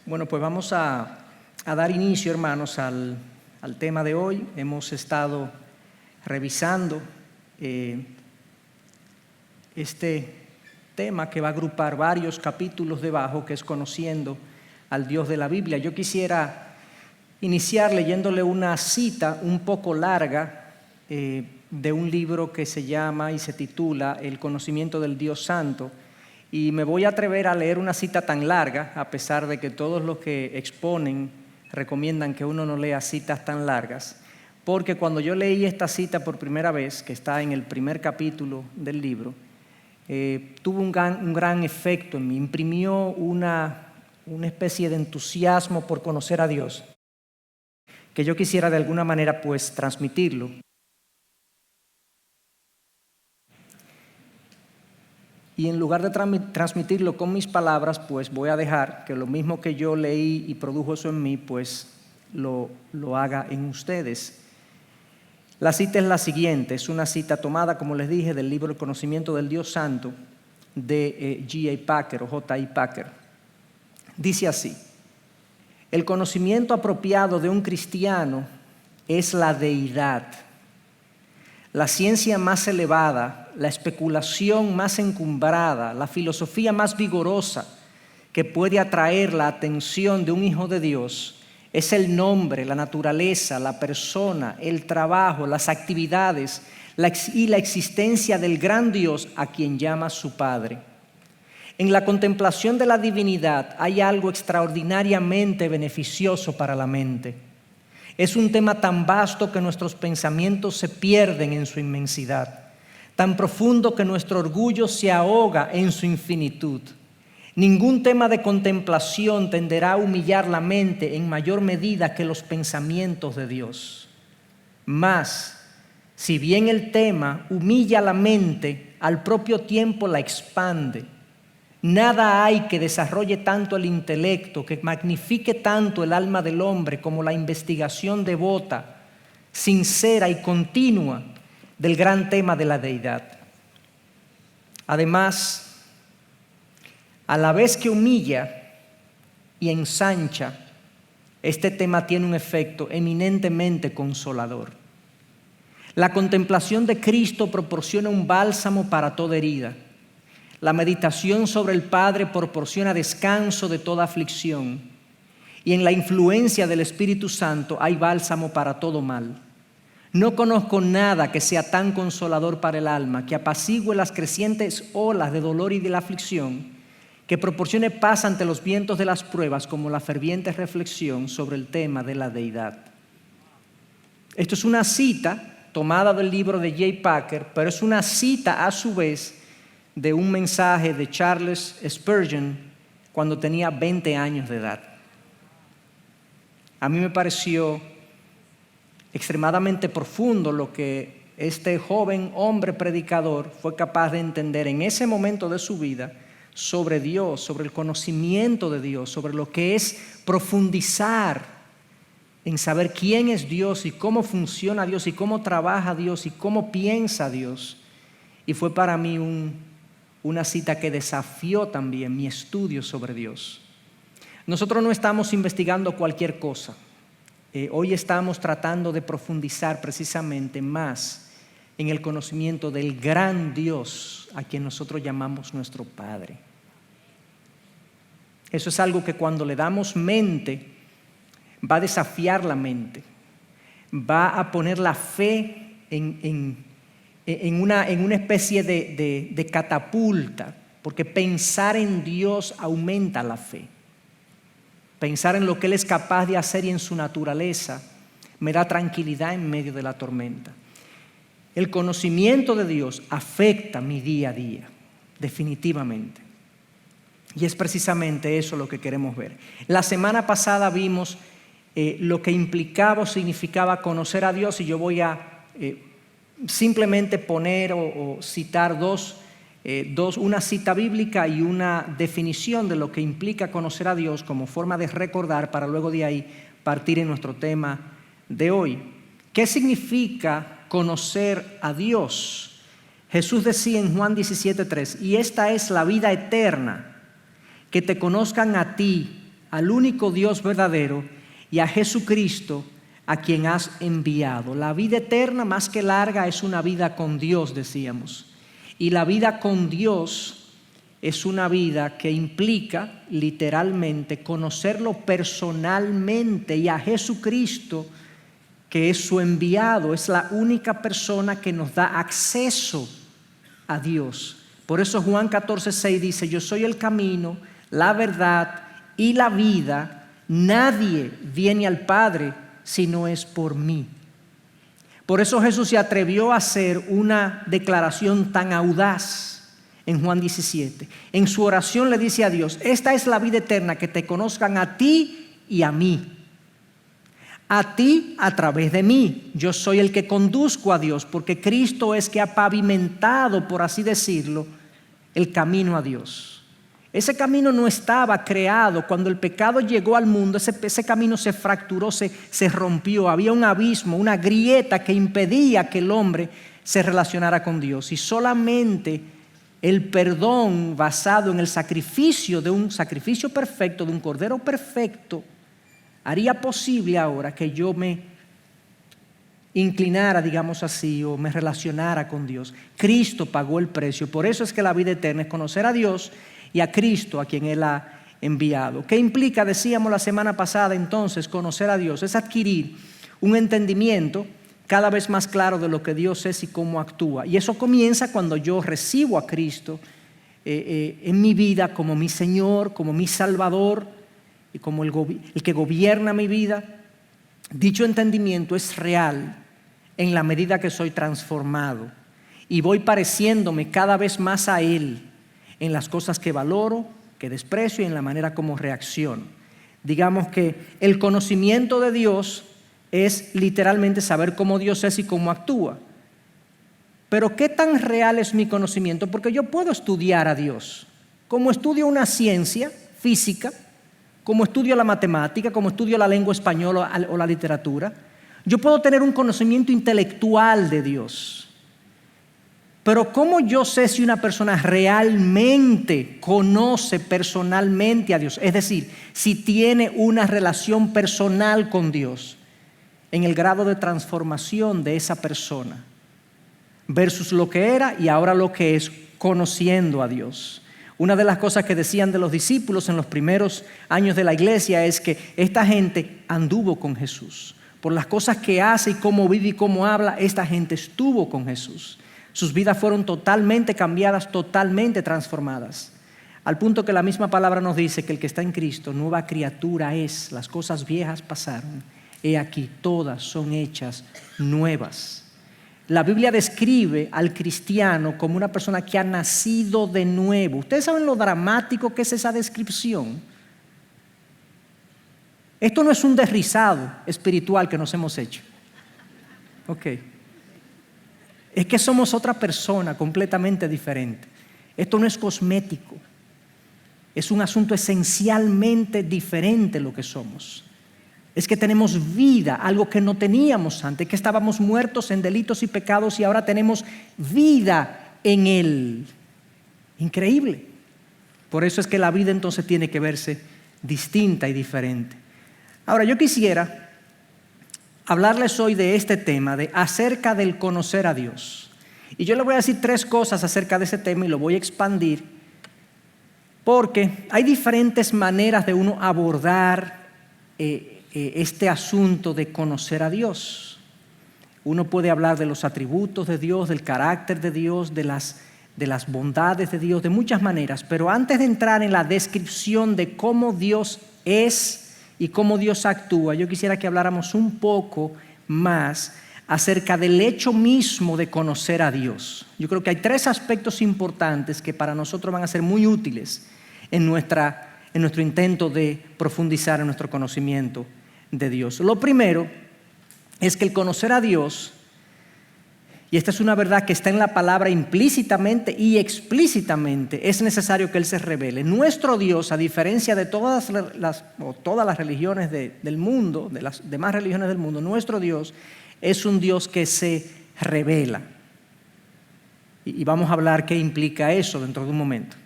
Bueno, pues vamos a dar inicio, hermanos, al tema de hoy. Hemos estado revisando este tema que va a agrupar varios capítulos debajo, que es Conociendo al Dios de la Biblia. Yo quisiera iniciar leyéndole una cita un poco larga de un libro que se llama y se titula El conocimiento del Dios Santo. Y me voy a atrever a leer una cita tan larga, a pesar de que todos los que exponen recomiendan que uno no lea citas tan largas, porque cuando yo leí esta cita por primera vez, que está en el primer capítulo del libro, tuvo un gran efecto en mí, imprimió una especie de entusiasmo por conocer a Dios, que yo quisiera de alguna manera pues transmitirlo. Y en lugar de transmitirlo con mis palabras, pues voy a dejar que lo mismo que yo leí y produjo eso en mí, pues lo haga en ustedes. La cita es la siguiente, es una cita tomada, como les dije, del libro El conocimiento del Dios Santo de J.I. Packer. Dice así: el conocimiento apropiado de un cristiano es la deidad. La ciencia más elevada, la especulación más encumbrada, la filosofía más vigorosa que puede atraer la atención de un hijo de Dios es el nombre, la naturaleza, la persona, el trabajo, las actividades y la existencia del gran Dios a quien llama su Padre. En la contemplación de la divinidad hay algo extraordinariamente beneficioso para la mente. Es un tema tan vasto que nuestros pensamientos se pierden en su inmensidad, tan profundo que nuestro orgullo se ahoga en su infinitud. Ningún tema de contemplación tenderá a humillar la mente en mayor medida que los pensamientos de Dios. Mas, si bien el tema humilla la mente, al propio tiempo la expande. Nada hay que desarrolle tanto el intelecto, que magnifique tanto el alma del hombre como la investigación devota, sincera y continua del gran tema de la deidad. Además, a la vez que humilla y ensancha, este tema tiene un efecto eminentemente consolador. La contemplación de Cristo proporciona un bálsamo para toda herida. La meditación sobre el Padre proporciona descanso de toda aflicción. Y en la influencia del Espíritu Santo hay bálsamo para todo mal. No conozco nada que sea tan consolador para el alma, que apacigüe las crecientes olas de dolor y de la aflicción, que proporcione paz ante los vientos de las pruebas, como la ferviente reflexión sobre el tema de la deidad. Esto es una cita tomada del libro de J. Packer, pero es una cita a su vez de un mensaje de Charles Spurgeon cuando tenía 20 años de edad. A mí me pareció extremadamente profundo lo que este joven hombre predicador fue capaz de entender en ese momento de su vida sobre Dios, sobre el conocimiento de Dios, sobre lo que es profundizar en saber quién es Dios y cómo funciona Dios y cómo trabaja Dios y cómo piensa Dios. Y fue para mí una cita que desafió también mi estudio sobre Dios. Nosotros no estamos investigando cualquier cosa. Hoy estamos tratando de profundizar precisamente más en el conocimiento del gran Dios a quien nosotros llamamos nuestro Padre. Eso es algo que cuando le damos mente va a desafiar la mente, va a poner la fe en una especie de catapulta, porque pensar en Dios aumenta la fe. Pensar en lo que Él es capaz de hacer y en su naturaleza me da tranquilidad en medio de la tormenta. El conocimiento de Dios afecta mi día a día, definitivamente. Y es precisamente eso lo que queremos ver. La semana pasada vimos lo que implicaba o significaba conocer a Dios, y yo voy a simplemente poner o citar dos una cita bíblica y una definición de lo que implica conocer a Dios como forma de recordar para luego de ahí partir en nuestro tema de hoy. ¿Qué significa conocer a Dios? Jesús decía en Juan 17:3, y esta es la vida eterna, que te conozcan a ti, al único Dios verdadero, y a Jesucristo, a quien has enviado. La vida eterna, más que larga, es una vida con Dios, decíamos. Y la vida con Dios es una vida que implica literalmente conocerlo personalmente y a Jesucristo, que es su enviado, es la única persona que nos da acceso a Dios. Por eso Juan 14:6 dice, yo soy el camino, la verdad y la vida. Nadie viene al Padre si no es por mí. Por eso Jesús se atrevió a hacer una declaración tan audaz en Juan 17. En su oración le dice a Dios, esta es la vida eterna, que te conozcan a ti y a mí. A ti a través de mí. Yo soy el que conduzco a Dios, porque Cristo es que ha pavimentado, por así decirlo, el camino a Dios. Ese camino no estaba creado. Cuando el pecado llegó al mundo, ese camino se fracturó, se rompió. Había un abismo, una grieta que impedía que el hombre se relacionara con Dios. Y solamente el perdón basado en el sacrificio de un sacrificio perfecto, de un cordero perfecto, haría posible ahora que yo me inclinara, digamos así, o me relacionara con Dios. Cristo pagó el precio. Por eso es que la vida eterna es conocer a Dios y a Cristo, a quien Él ha enviado. ¿Qué implica? Decíamos la semana pasada entonces, conocer a Dios. Es adquirir un entendimiento cada vez más claro de lo que Dios es y cómo actúa. Y eso comienza cuando yo recibo a Cristo en mi vida como mi Señor, como mi Salvador y como el que gobierna mi vida. Dicho entendimiento es real en la medida que soy transformado y voy pareciéndome cada vez más a Él en las cosas que valoro, que desprecio y en la manera como reacciono. Digamos que el conocimiento de Dios es literalmente saber cómo Dios es y cómo actúa. Pero ¿qué tan real es mi conocimiento? Porque yo puedo estudiar a Dios. Como estudio una ciencia física, como estudio la matemática, como estudio la lengua española o la literatura, yo puedo tener un conocimiento intelectual de Dios. Pero ¿cómo yo sé si una persona realmente conoce personalmente a Dios? Es decir, si tiene una relación personal con Dios, en el grado de transformación de esa persona, versus lo que era y ahora lo que es conociendo a Dios. Una de las cosas que decían de los discípulos en los primeros años de la iglesia es que esta gente anduvo con Jesús. Por las cosas que hace y cómo vive y cómo habla, esta gente estuvo con Jesús. Sus vidas fueron totalmente cambiadas, totalmente transformadas. Al punto que la misma palabra nos dice que el que está en Cristo, nueva criatura es. Las cosas viejas pasaron. He aquí, todas son hechas nuevas. La Biblia describe al cristiano como una persona que ha nacido de nuevo. ¿Ustedes saben lo dramático que es esa descripción? Esto no es un desrizado espiritual que nos hemos hecho. Ok. Es que somos otra persona completamente diferente. Esto no es cosmético. Es un asunto esencialmente diferente lo que somos. Es que tenemos vida, algo que no teníamos antes, que estábamos muertos en delitos y pecados y ahora tenemos vida en Él. Increíble. Por eso es que la vida entonces tiene que verse distinta y diferente. Ahora yo quisiera hablarles hoy de este tema, acerca del conocer a Dios. Y yo les voy a decir 3 cosas acerca de ese tema y lo voy a expandir, porque hay diferentes maneras de uno abordar este asunto de conocer a Dios. Uno puede hablar de los atributos de Dios, del carácter de Dios, de las bondades de Dios, de muchas maneras. Pero antes de entrar en la descripción de cómo Dios es y cómo Dios actúa, yo quisiera que habláramos un poco más acerca del hecho mismo de conocer a Dios. Yo creo que hay 3 aspectos importantes que para nosotros van a ser muy útiles en nuestro intento de profundizar en nuestro conocimiento de Dios. Lo primero es que el conocer a Dios y esta es una verdad que está en la palabra implícitamente y explícitamente, es necesario que Él se revele. Nuestro Dios, a diferencia de todas las religiones del mundo, de las demás religiones del mundo, nuestro Dios es un Dios que se revela. Y vamos a hablar qué implica eso dentro de un momento.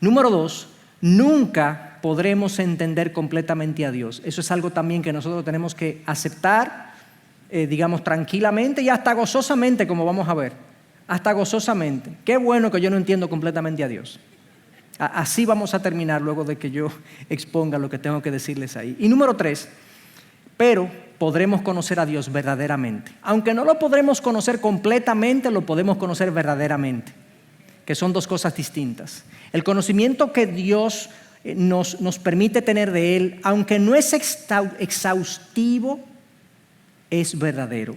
Número 2, nunca podremos entender completamente a Dios. Eso es algo también que nosotros tenemos que aceptar, digamos, tranquilamente y hasta gozosamente, como vamos a ver. Hasta gozosamente. Qué bueno que yo no entiendo completamente a Dios. Así vamos a terminar luego de que yo exponga lo que tengo que decirles ahí. Y número 3, pero podremos conocer a Dios verdaderamente. Aunque no lo podremos conocer completamente, lo podemos conocer verdaderamente, que son dos cosas distintas. El conocimiento que Dios nos permite tener de Él, aunque no es exhaustivo, es verdadero.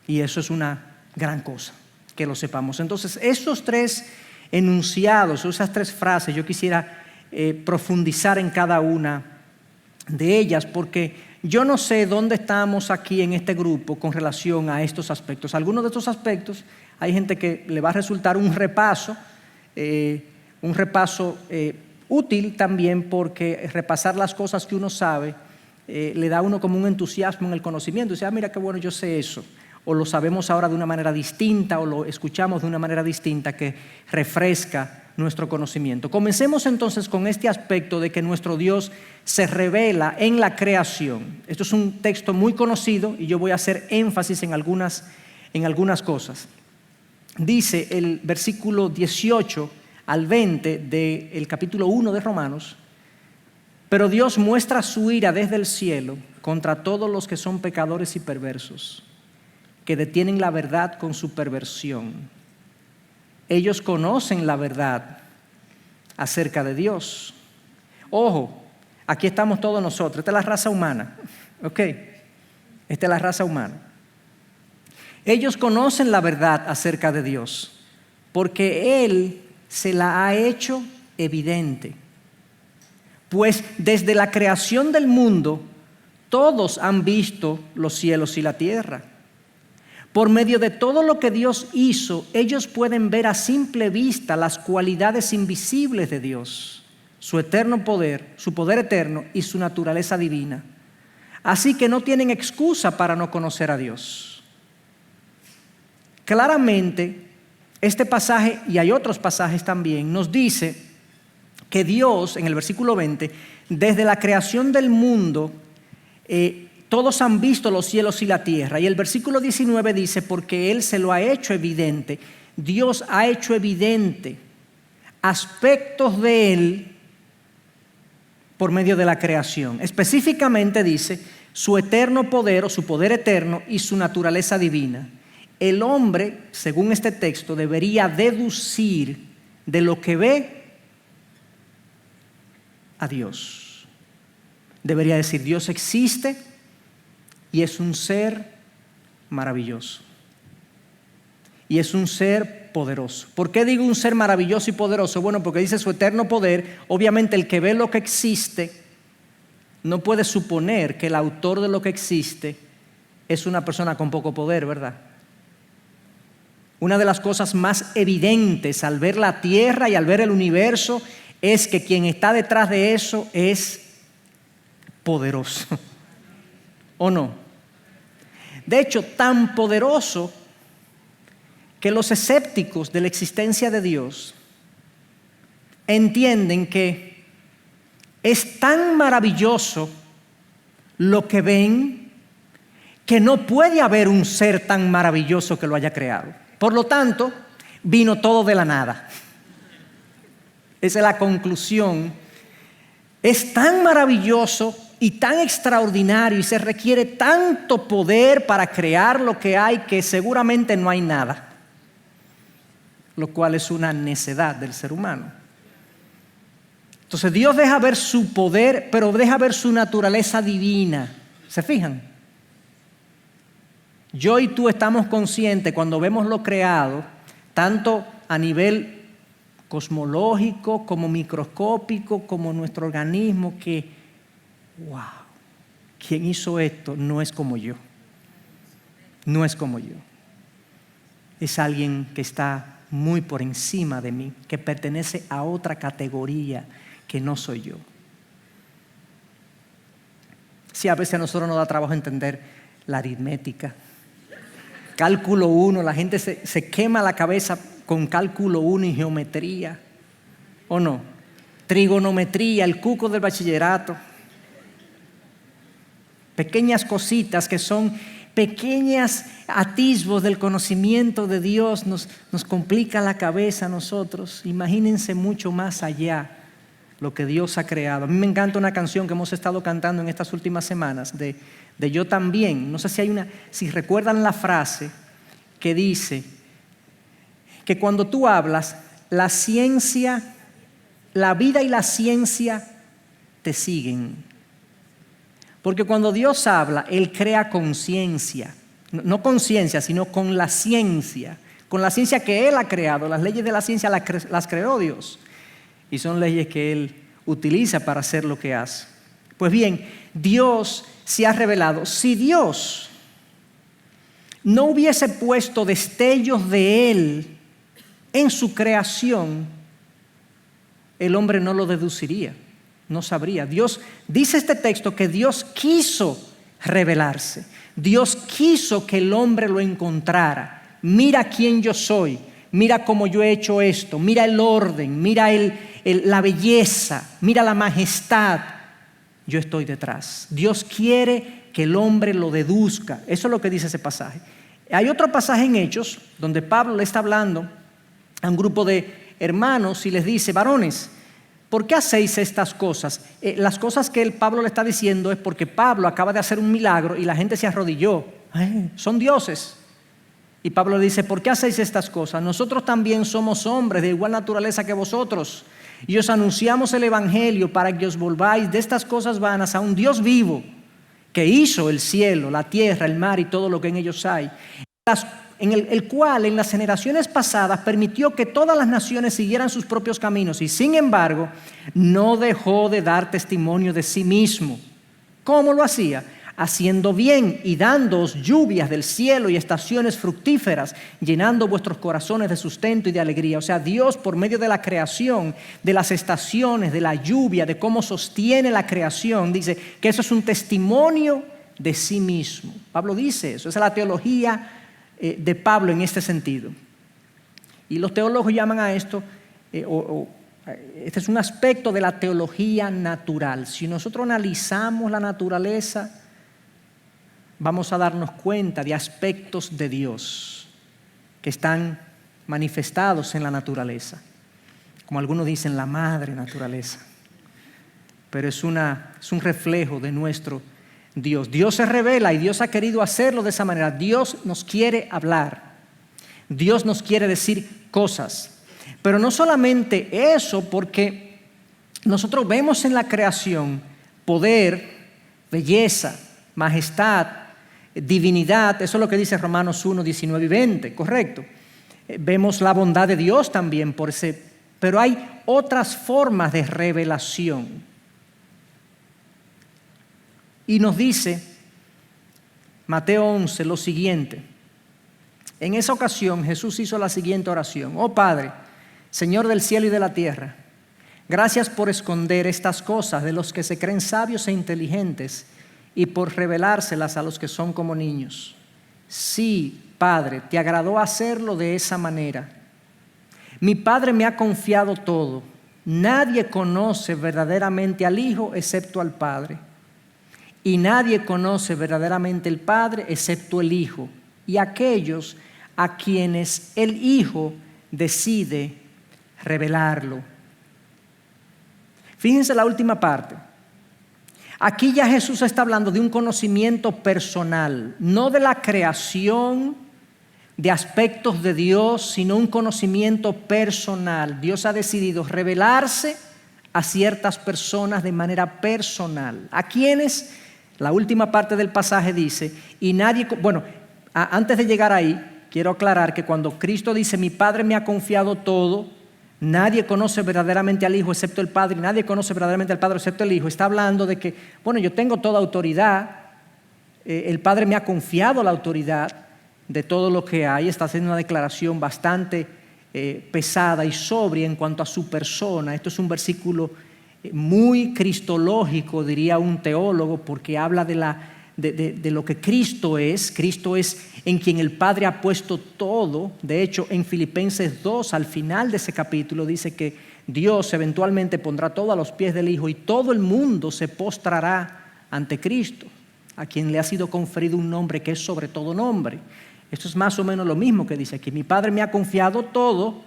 Y eso es una gran cosa, que lo sepamos. Entonces, estos 3 enunciados, esas 3 frases, yo quisiera profundizar en cada una de ellas, porque yo no sé dónde estamos aquí en este grupo con relación a estos aspectos. Algunos de estos aspectos, hay gente que le va a resultar un repaso útil también, porque repasar las cosas que uno sabe le da a uno como un entusiasmo en el conocimiento. Dice, mira qué bueno, yo sé eso. O lo sabemos ahora de una manera distinta, o lo escuchamos de una manera distinta que refresca nuestro conocimiento. Comencemos entonces con este aspecto de que nuestro Dios se revela en la creación. Esto es un texto muy conocido y yo voy a hacer énfasis en algunas cosas. Dice el versículo 18 al 20 del capítulo 1 de Romanos: pero Dios muestra su ira desde el cielo contra todos los que son pecadores y perversos, que detienen la verdad con su perversión. Ellos conocen la verdad acerca de Dios. Ojo, aquí estamos todos nosotros. Esta es la raza humana. ¿Ok? Esta es la raza humana. Ellos conocen la verdad acerca de Dios porque Él se la ha hecho evidente. Pues desde la creación del mundo, todos han visto los cielos y la tierra. Por medio de todo lo que Dios hizo, ellos pueden ver a simple vista las cualidades invisibles de Dios, su eterno poder, su poder eterno y su naturaleza divina. Así que no tienen excusa para no conocer a Dios. Claramente, este pasaje, y hay otros pasajes también, nos dice que Dios, en el versículo 20, desde la creación del mundo, todos han visto los cielos y la tierra. Y el versículo 19 dice, porque Él se lo ha hecho evidente. Dios ha hecho evidente aspectos de Él por medio de la creación. Específicamente dice, su eterno poder o su poder eterno y su naturaleza divina. El hombre, según este texto, debería deducir de lo que ve a Dios. Debería decir, Dios existe y es un ser maravilloso. Y es un ser poderoso. ¿Por qué digo un ser maravilloso y poderoso? Bueno, porque dice su eterno poder. Obviamente el que ve lo que existe no puede suponer que el autor de lo que existe es una persona con poco poder, ¿verdad? Una de las cosas más evidentes al ver la tierra y al ver el universo es que quien está detrás de eso es poderoso. ¿O no? De hecho, tan poderoso que los escépticos de la existencia de Dios entienden que es tan maravilloso lo que ven que no puede haber un ser tan maravilloso que lo haya creado. Por lo tanto, vino todo de la nada. Esa es la conclusión. Es tan maravilloso y tan extraordinario y se requiere tanto poder para crear lo que hay que seguramente no hay nada, lo cual es una necedad del ser humano. Entonces Dios deja ver su poder, pero deja ver su naturaleza divina. ¿Se fijan? Yo y tú estamos conscientes cuando vemos lo creado, tanto a nivel cosmológico como microscópico, como nuestro organismo, que wow, quien hizo esto no es como yo. No es como yo. es alguien que está muy por encima de mí, que pertenece a otra categoría que no soy yo. Sí, a veces a nosotros nos da trabajo entender la aritmética. Cálculo 1, la gente se quema la cabeza con cálculo 1 y geometría, ¿o no? Trigonometría, el cuco del bachillerato. Pequeñas cositas que son pequeños atisbos del conocimiento de Dios nos complica la cabeza a nosotros. Imagínense mucho más allá lo que Dios ha creado. A mí me encanta una canción que hemos estado cantando en estas últimas semanas de Yo También. No sé si recuerdan la frase que dice que cuando tú hablas, la ciencia, la vida y la ciencia te siguen. Porque cuando Dios habla, Él crea conciencia. No conciencia, sino con la ciencia. Con la ciencia que Él ha creado. Las leyes de la ciencia las creó Dios. Y son leyes que Él utiliza para hacer lo que hace. Pues bien, Dios se ha revelado. Si Dios no hubiese puesto destellos de Él en su creación, el hombre no lo deduciría, no sabría. Dios, dice este texto que Dios quiso revelarse. Dios quiso que el hombre lo encontrara. Mira quién yo soy, mira cómo yo he hecho esto, mira el orden, mira la belleza, mira la majestad. Yo estoy detrás. Dios quiere que el hombre lo deduzca. Eso es lo que dice ese pasaje. Hay otro pasaje en Hechos donde Pablo le está hablando a un grupo de hermanos y les dice: varones, ¿por qué hacéis estas cosas? Las cosas que Pablo le está diciendo es porque Pablo acaba de hacer un milagro y la gente se arrodilló. Son dioses. Y Pablo le dice: ¿por qué hacéis estas cosas? Nosotros también somos hombres de igual naturaleza que vosotros. Y os anunciamos el evangelio para que os volváis de estas cosas vanas a un Dios vivo que hizo el cielo, la tierra, el mar y todo lo que en ellos hay. El cual en las generaciones pasadas permitió que todas las naciones siguieran sus propios caminos y sin embargo no dejó de dar testimonio de sí mismo. ¿Cómo lo hacía? Haciendo bien y dándoos lluvias del cielo y estaciones fructíferas, llenando vuestros corazones de sustento y de alegría. O sea, Dios por medio de la creación, de las estaciones, de la lluvia, de cómo sostiene la creación, dice que eso es un testimonio de sí mismo. Pablo dice eso, esa es la teología de Pablo en este sentido. Y los teólogos llaman a esto, este es un aspecto de la teología natural. Si nosotros analizamos la naturaleza, vamos a darnos cuenta de aspectos de Dios que están manifestados en la naturaleza. Como algunos dicen, la madre naturaleza. Pero es un reflejo de nuestro Dios. Dios se revela y Dios ha querido hacerlo de esa manera. Dios nos quiere hablar. Dios nos quiere decir cosas. Pero no solamente eso, porque nosotros vemos en la creación poder, belleza, majestad, divinidad. Eso es lo que dice Romanos 1, 19 y 20, correcto. Vemos la bondad de Dios también por ese, pero hay otras formas de revelación. Y nos dice Mateo 11 lo siguiente. En esa ocasión Jesús hizo la siguiente oración: oh Padre, Señor del cielo y de la tierra, gracias por esconder estas cosas de los que se creen sabios e inteligentes y por revelárselas a los que son como niños. Sí, Padre, te agradó hacerlo de esa manera. Mi Padre me ha confiado todo. Nadie conoce verdaderamente al Hijo excepto al Padre. Y nadie conoce verdaderamente el Padre excepto el Hijo y aquellos a quienes el Hijo decide revelarlo. Fíjense la última parte. Aquí ya Jesús está hablando de un conocimiento personal, no de la creación, de aspectos de Dios, sino un conocimiento personal. Dios ha decidido revelarse a ciertas personas de manera personal. ¿A quiénes? La última parte del pasaje dice, y nadie, bueno, antes de llegar ahí, quiero aclarar que cuando Cristo dice, mi Padre me ha confiado todo, nadie conoce verdaderamente al Hijo excepto el Padre, y nadie conoce verdaderamente al Padre excepto el Hijo, está hablando de que, bueno, yo tengo toda autoridad, el Padre me ha confiado la autoridad, de todo lo que hay. Está haciendo una declaración bastante pesada y sobria en cuanto a su persona. Esto es un versículo muy cristológico, diría un teólogo, porque habla de lo que Cristo es. Cristo es en quien el Padre ha puesto todo. De hecho, en Filipenses 2, al final de ese capítulo, dice que Dios eventualmente pondrá todo a los pies del Hijo y todo el mundo se postrará ante Cristo, a quien le ha sido conferido un nombre que es sobre todo nombre. Esto es más o menos lo mismo que dice aquí. Mi Padre me ha confiado todo,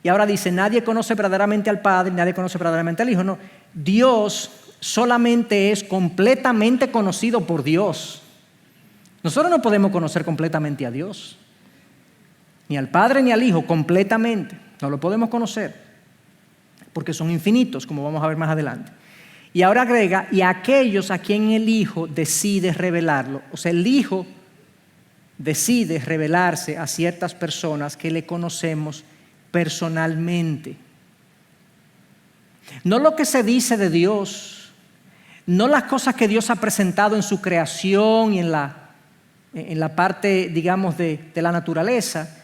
y ahora dice, nadie conoce verdaderamente al Padre, nadie conoce verdaderamente al Hijo. No, Dios solamente es completamente conocido por Dios. Nosotros no podemos conocer completamente a Dios, ni al Padre ni al Hijo completamente. No lo podemos conocer, porque son infinitos, como vamos a ver más adelante. Y ahora agrega, y a aquellos a quien el Hijo decide revelarlo. O sea, el Hijo decide revelarse a ciertas personas que le conocemos personalmente. No lo que se dice de Dios, no las cosas que Dios ha presentado en su creación y en la parte, digamos, de la naturaleza,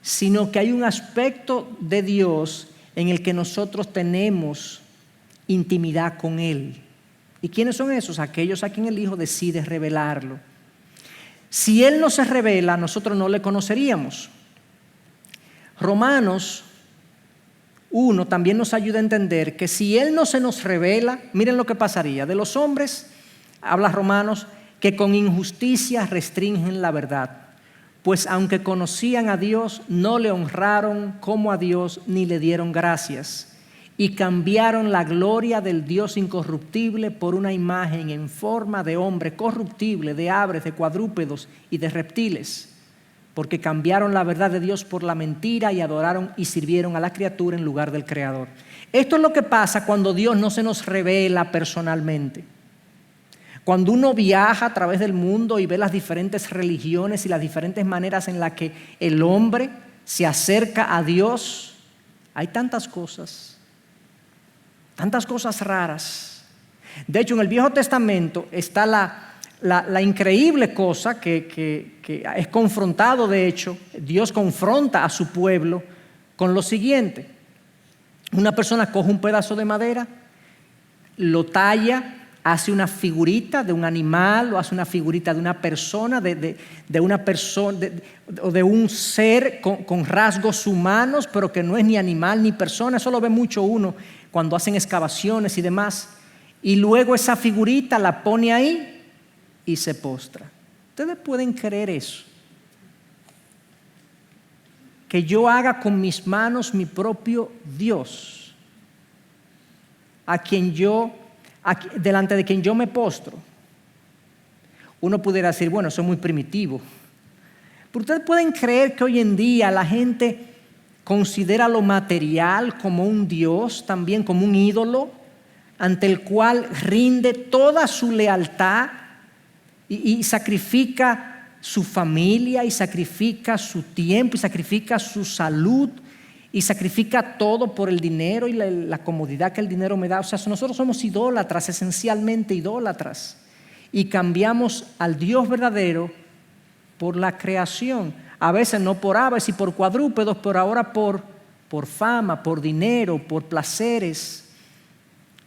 sino que hay un aspecto de Dios en el que nosotros tenemos intimidad con Él. ¿Y quiénes son esos? Aquellos a quien el Hijo decide revelarlo. Si Él no se revela, nosotros no le conoceríamos. Romanos 1 también nos ayuda a entender que si Él no se nos revela, miren lo que pasaría. De los hombres, habla Romanos, que con injusticia restringen la verdad. Pues aunque conocían a Dios, no le honraron como a Dios ni le dieron gracias. Y cambiaron la gloria del Dios incorruptible por una imagen en forma de hombre corruptible, de aves, de cuadrúpedos y de reptiles, porque cambiaron la verdad de Dios por la mentira y adoraron y sirvieron a la criatura en lugar del Creador. Esto es lo que pasa cuando Dios no se nos revela personalmente. Cuando uno viaja a través del mundo y ve las diferentes religiones y las diferentes maneras en las que el hombre se acerca a Dios, hay tantas cosas raras. De hecho, en el Viejo Testamento está la increíble cosa que es confrontado. De hecho, Dios confronta a su pueblo con lo siguiente. Una persona coge un pedazo de madera, lo talla, hace una figurita de un animal, o hace una figurita de una persona, de una persona, o de un ser con rasgos humanos, pero que no es ni animal ni persona. Eso lo ve mucho uno cuando hacen excavaciones y demás. Y luego esa figurita la pone ahí y se postra. ¿Ustedes pueden creer eso? Que yo haga con mis manos mi propio Dios, delante de quien yo me postro. Uno pudiera decir, bueno, eso es muy primitivo. Pero ustedes pueden creer que hoy en día la gente considera lo material como un Dios, también como un ídolo, ante el cual rinde toda su lealtad y sacrifica su familia, y sacrifica su tiempo, y sacrifica su salud, y sacrifica todo por el dinero y la comodidad que el dinero me da. O sea, nosotros somos idólatras, esencialmente idólatras, y cambiamos al Dios verdadero por la creación. A veces no por aves y por cuadrúpedos, pero ahora por fama, por dinero, por placeres.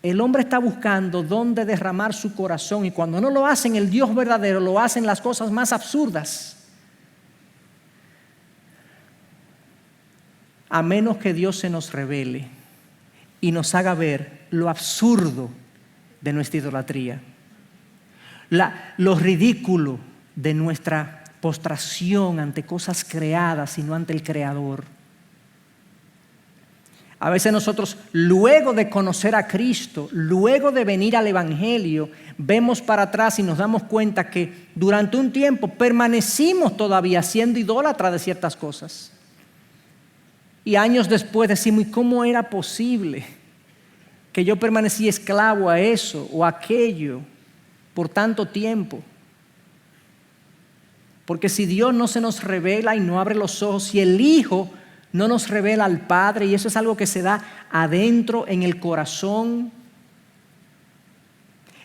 El hombre está buscando dónde derramar su corazón, y cuando no lo hacen el Dios verdadero, lo hacen las cosas más absurdas. A menos que Dios se nos revele y nos haga ver lo absurdo de nuestra idolatría, lo ridículo de nuestra postración ante cosas creadas y no ante el Creador. A veces nosotros, luego de conocer a Cristo, luego de venir al Evangelio, vemos para atrás y nos damos cuenta que durante un tiempo permanecimos todavía siendo idólatras de ciertas cosas. Y años después decimos, ¿y cómo era posible que yo permanecí esclavo a eso o a aquello por tanto tiempo? Porque si Dios no se nos revela y no abre los ojos, si el Hijo no nos revela al Padre, y eso es algo que se da adentro en el corazón,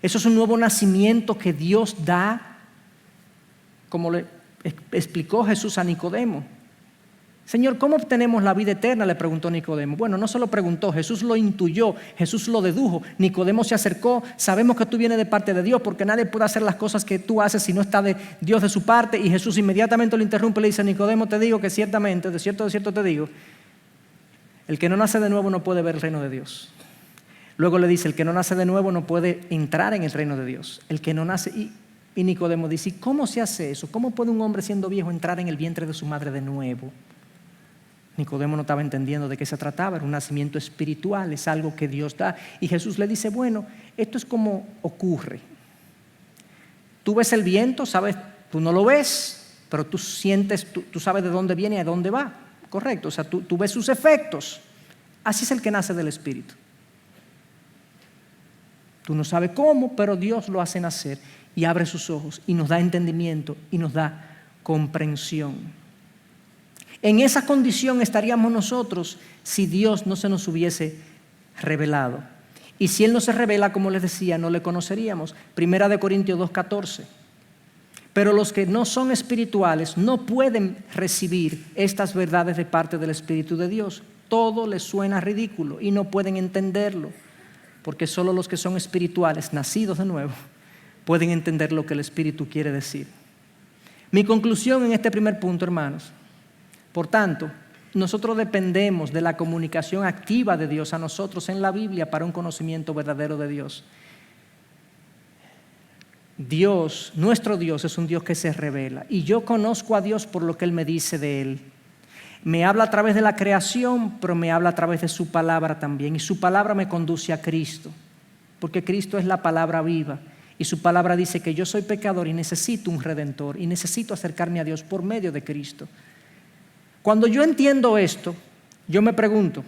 eso es un nuevo nacimiento que Dios da, como explicó Jesús a Nicodemo. Señor, ¿cómo obtenemos la vida eterna?, le preguntó Nicodemo. Bueno, no se lo preguntó, Jesús lo intuyó, Jesús lo dedujo. Nicodemo se acercó, sabemos que tú vienes de parte de Dios, porque nadie puede hacer las cosas que tú haces si no está de Dios de su parte. Y Jesús inmediatamente lo interrumpe y le dice: Nicodemo, te digo que ciertamente, de cierto te digo, el que no nace de nuevo no puede ver el reino de Dios. Luego le dice: el que no nace de nuevo no puede entrar en el reino de Dios. El que no nace... Y Nicodemo dice: ¿cómo se hace eso? ¿Cómo puede un hombre siendo viejo entrar en el vientre de su madre de nuevo? Nicodemo no estaba entendiendo de qué se trataba. Era un nacimiento espiritual, es algo que Dios da. Y Jesús le dice: bueno, esto es como ocurre. Tú ves el viento, sabes, tú no lo ves, pero tú sientes, tú sabes de dónde viene y a dónde va. Correcto, o sea, tú ves sus efectos. Así es el que nace del Espíritu. Tú no sabes cómo, pero Dios lo hace nacer y abre sus ojos y nos da entendimiento y nos da comprensión. En esa condición estaríamos nosotros si Dios no se nos hubiese revelado. Y si Él no se revela, como les decía, no le conoceríamos. 1 Corintios 2:14. Pero los que no son espirituales no pueden recibir estas verdades de parte del Espíritu de Dios. Todo les suena ridículo y no pueden entenderlo, porque solo los que son espirituales, nacidos de nuevo, pueden entender lo que el Espíritu quiere decir. Mi conclusión en este primer punto, hermanos: por tanto, nosotros dependemos de la comunicación activa de Dios a nosotros en la Biblia para un conocimiento verdadero de Dios. Dios, nuestro Dios, es un Dios que se revela. Y yo conozco a Dios por lo que Él me dice de Él. Me habla a través de la creación, pero me habla a través de su palabra también. Y su palabra me conduce a Cristo, porque Cristo es la palabra viva. Y su palabra dice que yo soy pecador y necesito un redentor y necesito acercarme a Dios por medio de Cristo. Cuando yo entiendo esto, yo me pregunto,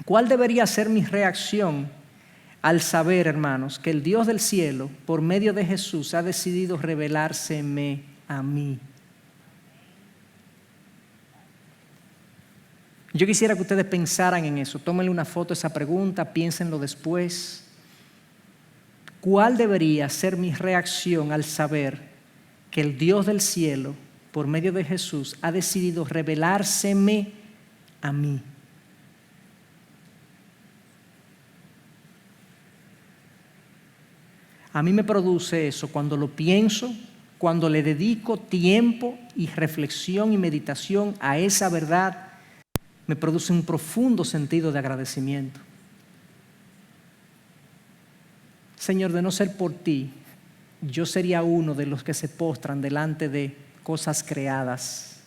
¿cuál debería ser mi reacción al saber, hermanos, que el Dios del cielo, por medio de Jesús, ha decidido revelárseme a mí? Yo quisiera que ustedes pensaran en eso. Tómenle una foto a esa pregunta, piénsenlo después. ¿Cuál debería ser mi reacción al saber que el Dios del cielo, por medio de Jesús, ha decidido revelárseme a mí? A mí me produce eso cuando lo pienso, cuando le dedico tiempo y reflexión y meditación a esa verdad. Me produce un profundo sentido de agradecimiento. Señor, de no ser por ti, yo sería uno de los que se postran delante de cosas creadas.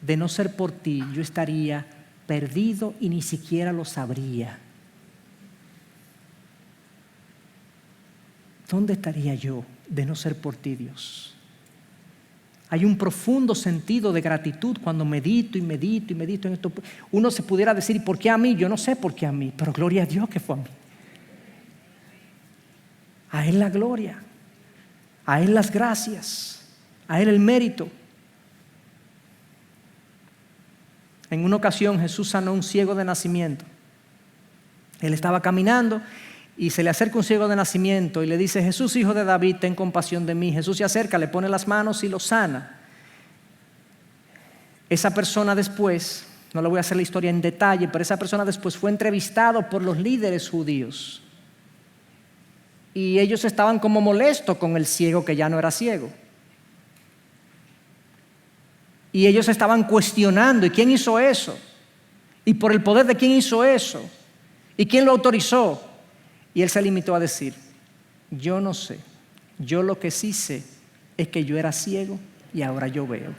De no ser por ti, yo estaría perdido y ni siquiera lo sabría. ¿Dónde estaría yo de no ser por ti, Dios? Hay un profundo sentido de gratitud cuando medito y medito y medito en esto. Uno se pudiera decir: ¿y por qué a mí? Yo no sé por qué a mí, pero gloria a Dios que fue a mí. A Él la gloria, a Él las gracias, a Él el mérito. En una ocasión Jesús sanó a un ciego de nacimiento. Él estaba caminando y se le acerca un ciego de nacimiento y le dice: Jesús, hijo de David, ten compasión de mí. Jesús se acerca, le pone las manos y lo sana. Esa persona después, no le voy a hacer la historia en detalle, pero esa persona después fue entrevistado por los líderes judíos. Y ellos estaban como molestos con el ciego que ya no era ciego. Y ellos estaban cuestionando: ¿y quién hizo eso? ¿Y por el poder de quién hizo eso? ¿Y quién lo autorizó? Y él se limitó a decir: yo no sé. Yo lo que sí sé es que yo era ciego y ahora yo veo.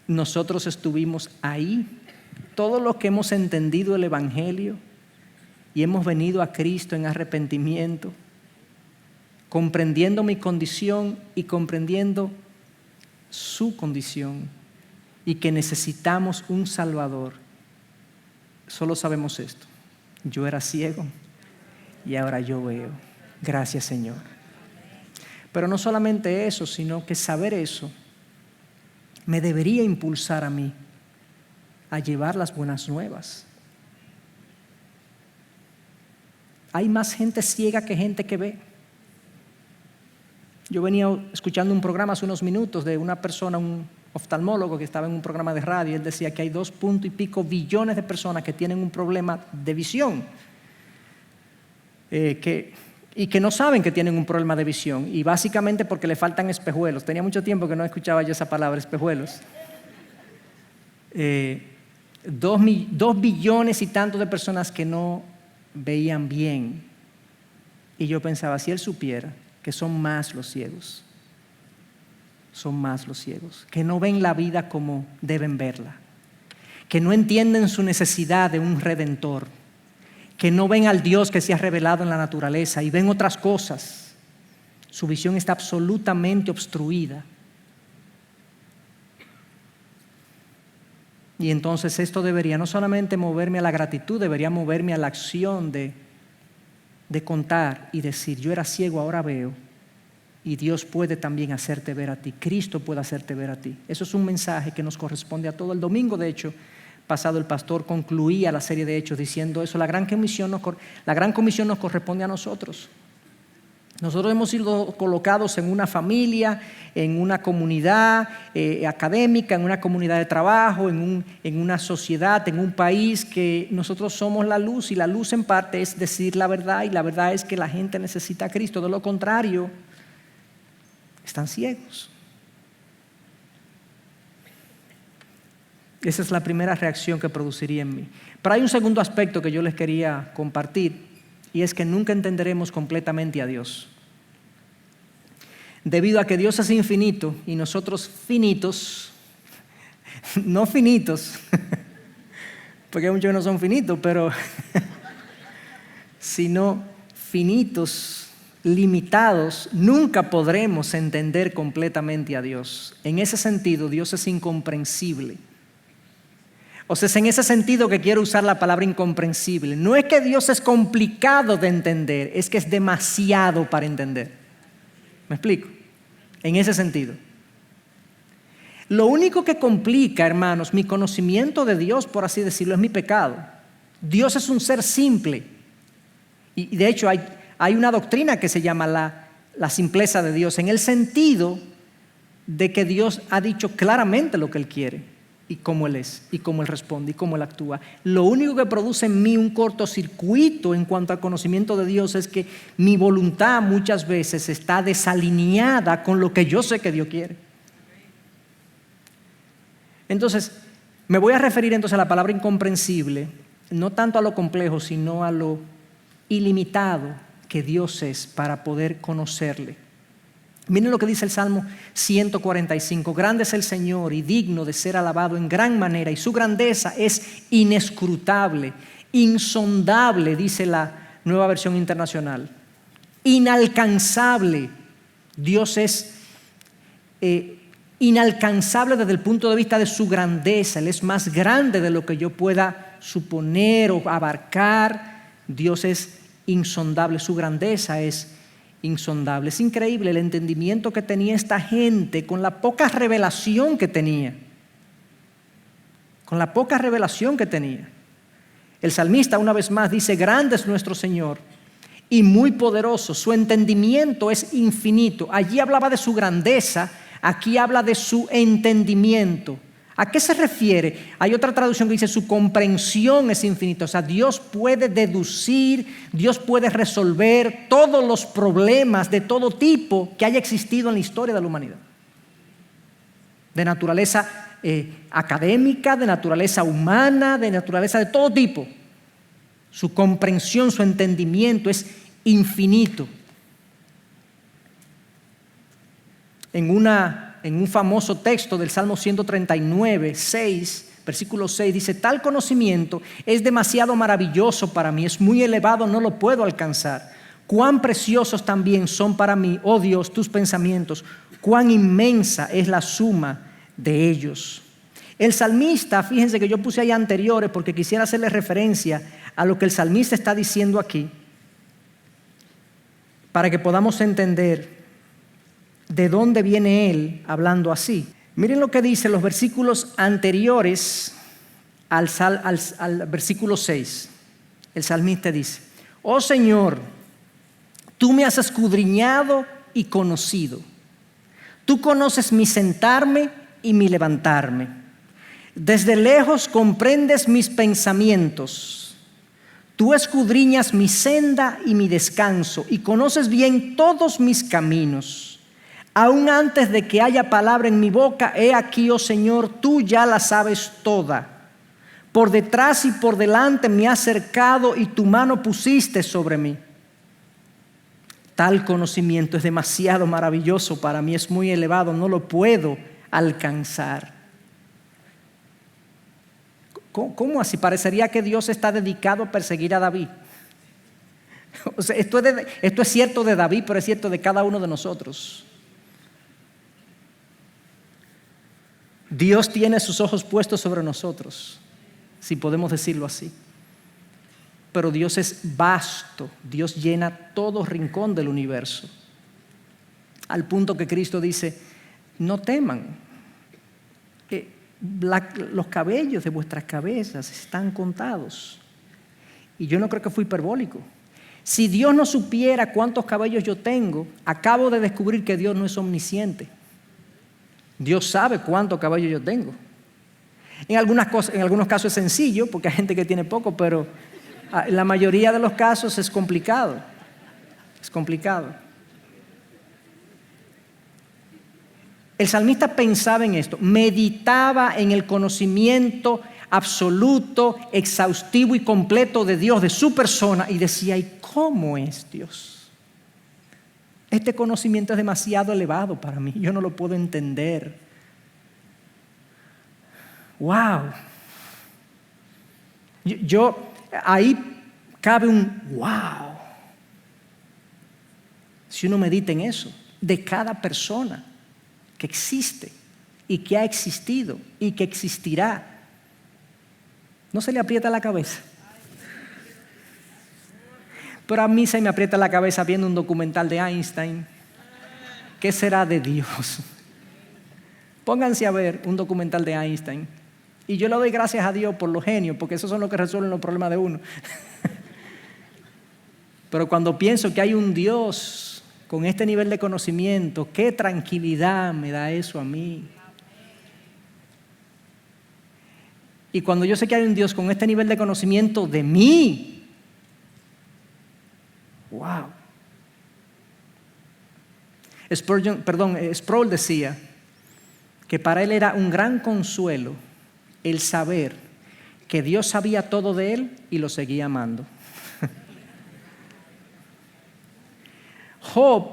Nosotros estuvimos ahí, todos los que hemos entendido el Evangelio y hemos venido a Cristo en arrepentimiento, comprendiendo mi condición y comprendiendo su condición, y que necesitamos un Salvador. Solo sabemos esto: yo era ciego y ahora yo veo. Gracias, Señor. Pero no solamente eso, sino que saber eso me debería impulsar a mí a llevar las buenas nuevas. hay más gente ciega que gente que ve. Yo venía escuchando un programa hace unos minutos de una persona, un oftalmólogo que estaba en un programa de radio, y él decía que hay 2.y pico billones de personas que tienen un problema de visión, y que no saben que tienen un problema de visión, y básicamente porque le faltan espejuelos. Tenía mucho tiempo que no escuchaba yo esa palabra, espejuelos. 2 billones y tantos de personas que no veían bien. Y yo pensaba, si él supiera que son más los ciegos, que no ven la vida como deben verla, que no entienden su necesidad de un redentor, que no ven al Dios que se ha revelado en la naturaleza y ven otras cosas. Su visión está absolutamente obstruida. Y entonces esto debería no solamente moverme a la gratitud, debería moverme a la acción de contar y decir, yo era ciego, ahora veo, y Dios puede también hacerte ver a ti, Cristo puede hacerte ver a ti. Eso es un mensaje que nos corresponde a todo. El domingo, de hecho, pasado, el pastor concluía la serie de Hechos diciendo eso, la gran comisión nos corresponde a nosotros. Nosotros hemos sido colocados en una familia, en una comunidad académica, en una comunidad de trabajo, en una sociedad, en un país, que nosotros somos la luz, y la luz en parte es decir la verdad, y la verdad es que la gente necesita a Cristo. De lo contrario, están ciegos. Esa es la primera reacción que produciría en mí. Pero hay un segundo aspecto que yo les quería compartir, y es que nunca entenderemos completamente a Dios. Debido a que Dios es infinito y nosotros finitos, no finitos, porque hay muchos que no son finitos, pero sino finitos, limitados, nunca podremos entender completamente a Dios. En ese sentido, Dios es incomprensible. O sea, es en ese sentido que quiero usar la palabra incomprensible. No es que Dios es complicado de entender, es que es demasiado para entender. ¿Me explico? En ese sentido. Lo único que complica, hermanos, mi conocimiento de Dios, por así decirlo, es mi pecado. Dios es un ser simple. Y de hecho hay una doctrina que se llama la simpleza de Dios, en el sentido de que Dios ha dicho claramente lo que Él quiere, y cómo Él es, y cómo Él responde, y cómo Él actúa. Lo único que produce en mí un cortocircuito en cuanto al conocimiento de Dios es que mi voluntad muchas veces está desalineada con lo que yo sé que Dios quiere. Entonces, me voy a referir entonces a la palabra incomprensible, no tanto a lo complejo, sino a lo ilimitado que Dios es para poder conocerle. Miren lo que dice el Salmo 145. Grande es el Señor y digno de ser alabado en gran manera, y su grandeza es inescrutable, insondable, dice la Nueva Versión Internacional. Inalcanzable. Dios es inalcanzable desde el punto de vista de su grandeza. Él es más grande de lo que yo pueda suponer o abarcar. Dios es insondable, su grandeza es insondable. Es increíble el entendimiento que tenía esta gente con la poca revelación que tenía. Con la poca revelación que tenía. El salmista una vez más dice, grande es nuestro Señor y muy poderoso, su entendimiento es infinito. Allí hablaba de su grandeza, aquí habla de su entendimiento. ¿A qué se refiere? Hay otra traducción que dice su comprensión es infinita. O sea, Dios puede deducir, Dios puede resolver todos los problemas de todo tipo que haya existido en la historia de la humanidad. De naturaleza académica, de naturaleza humana, de naturaleza de todo tipo. Su comprensión, su entendimiento es infinito. En un famoso texto del Salmo 139, 6, versículo 6, dice, tal conocimiento es demasiado maravilloso para mí, es muy elevado, no lo puedo alcanzar. Cuán preciosos también son para mí, oh Dios, tus pensamientos, cuán inmensa es la suma de ellos. El salmista, fíjense que yo puse ahí anteriores porque quisiera hacerle referencia a lo que el salmista está diciendo aquí, para que podamos entender de dónde viene él hablando así. Miren lo que dice los versículos anteriores al versículo 6. El salmista dice, Oh Señor, tú me has escudriñado y conocido. Tú conoces mi sentarme y mi levantarme. Desde lejos comprendes mis pensamientos. Tú escudriñas mi senda y mi descanso y conoces bien todos mis caminos. Aún antes de que haya palabra en mi boca, he aquí, oh Señor, tú ya la sabes toda. Por detrás y por delante me has cercado y tu mano pusiste sobre mí. Tal conocimiento es demasiado maravilloso para mí, es muy elevado, no lo puedo alcanzar. ¿Cómo así? Parecería que Dios está dedicado a perseguir a David. O sea, esto es cierto de David, pero es cierto de cada uno de nosotros. Dios tiene sus ojos puestos sobre nosotros, si podemos decirlo así. Pero Dios es vasto, Dios llena todo rincón del universo. Al punto que Cristo dice, no teman, los cabellos de vuestras cabezas están contados. Y yo no creo que fue hiperbólico. Si Dios no supiera cuántos cabellos yo tengo, acabo de descubrir que Dios no es omnisciente. Dios sabe cuántos cabellos yo tengo. En algunos casos es sencillo, porque hay gente que tiene poco, pero en la mayoría de los casos es complicado. Es complicado. El salmista pensaba en esto, meditaba en el conocimiento absoluto, exhaustivo y completo de Dios, de su persona, y decía, ¿y cómo es Dios? Este conocimiento es demasiado elevado para mí, yo no lo puedo entender. ¡Wow! Ahí cabe un wow. Si uno medita en eso, de cada persona que existe y que ha existido y que existirá, ¿no se le aprieta la cabeza? Pero a mí se me aprieta la cabeza viendo un documental de Einstein. ¿Qué será de Dios? Pónganse a ver un documental de Einstein. Y yo le doy gracias a Dios por los genios, porque esos son los que resuelven los problemas de uno. Pero cuando pienso que hay un Dios con este nivel de conocimiento, qué tranquilidad me da eso a mí. Y cuando yo sé que hay un Dios con este nivel de conocimiento de mí, wow. Sproul decía que para él era un gran consuelo el saber que Dios sabía todo de él y lo seguía amando. Job,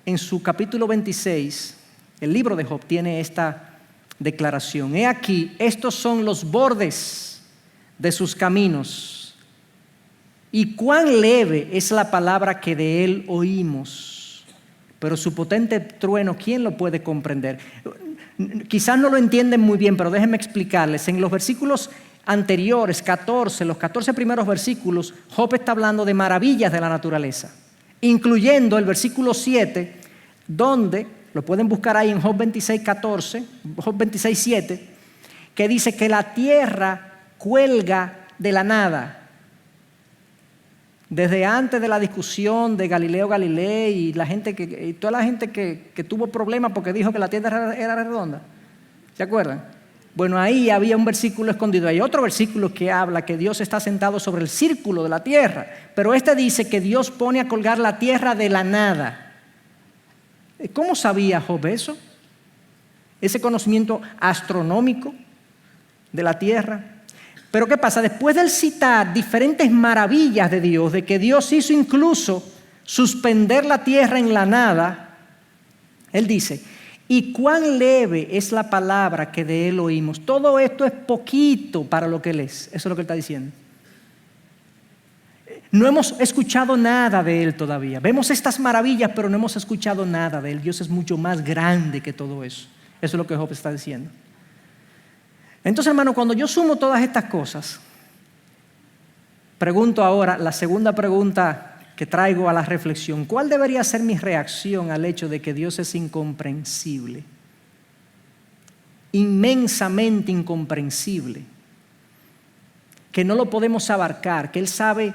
en su capítulo 26, el libro de Job tiene esta declaración. He aquí, estos son los bordes de sus caminos, y cuán leve es la palabra que de él oímos. Pero su potente trueno, ¿quién lo puede comprender? Quizás no lo entienden muy bien, pero déjenme explicarles. En los versículos anteriores, los 14 primeros versículos, Job está hablando de maravillas de la naturaleza, incluyendo el versículo 7, donde, lo pueden buscar ahí en Job 26:14, Job 26:7, que dice que la tierra cuelga de la nada. Desde antes de la discusión de Galileo Galilei y toda la gente que tuvo problemas porque dijo que la tierra era redonda, ¿se acuerdan? Bueno, ahí había un versículo escondido. Hay otro versículo que habla que Dios está sentado sobre el círculo de la tierra, pero este dice que Dios pone a colgar la tierra de la nada. ¿Cómo sabía Job eso? Ese conocimiento astronómico de la tierra. Pero ¿qué pasa? Después de citar diferentes maravillas de Dios, de que Dios hizo incluso suspender la tierra en la nada, él dice, y cuán leve es la palabra que de él oímos. Todo esto es poquito para lo que él es. Eso es lo que él está diciendo. No hemos escuchado nada de él todavía. Vemos estas maravillas, pero no hemos escuchado nada de él. Dios es mucho más grande que todo eso. Eso es lo que Job está diciendo. Entonces, hermano, cuando yo sumo todas estas cosas, pregunto ahora, la segunda pregunta que traigo a la reflexión, ¿cuál debería ser mi reacción al hecho de que Dios es incomprensible? Inmensamente incomprensible. Que no lo podemos abarcar, que Él sabe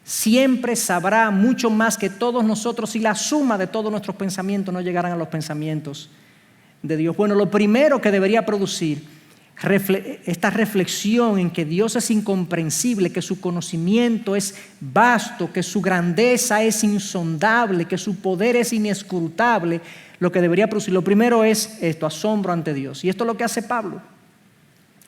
siempre sabrá mucho más que todos nosotros si la suma de todos nuestros pensamientos no llegaran a los pensamientos de Dios. Bueno, lo primero que debería producir esta reflexión en que Dios es incomprensible, que su conocimiento es vasto, que su grandeza es insondable, que su poder es inescrutable, lo que debería producir, lo primero es esto, asombro ante Dios. Y esto es lo que hace Pablo.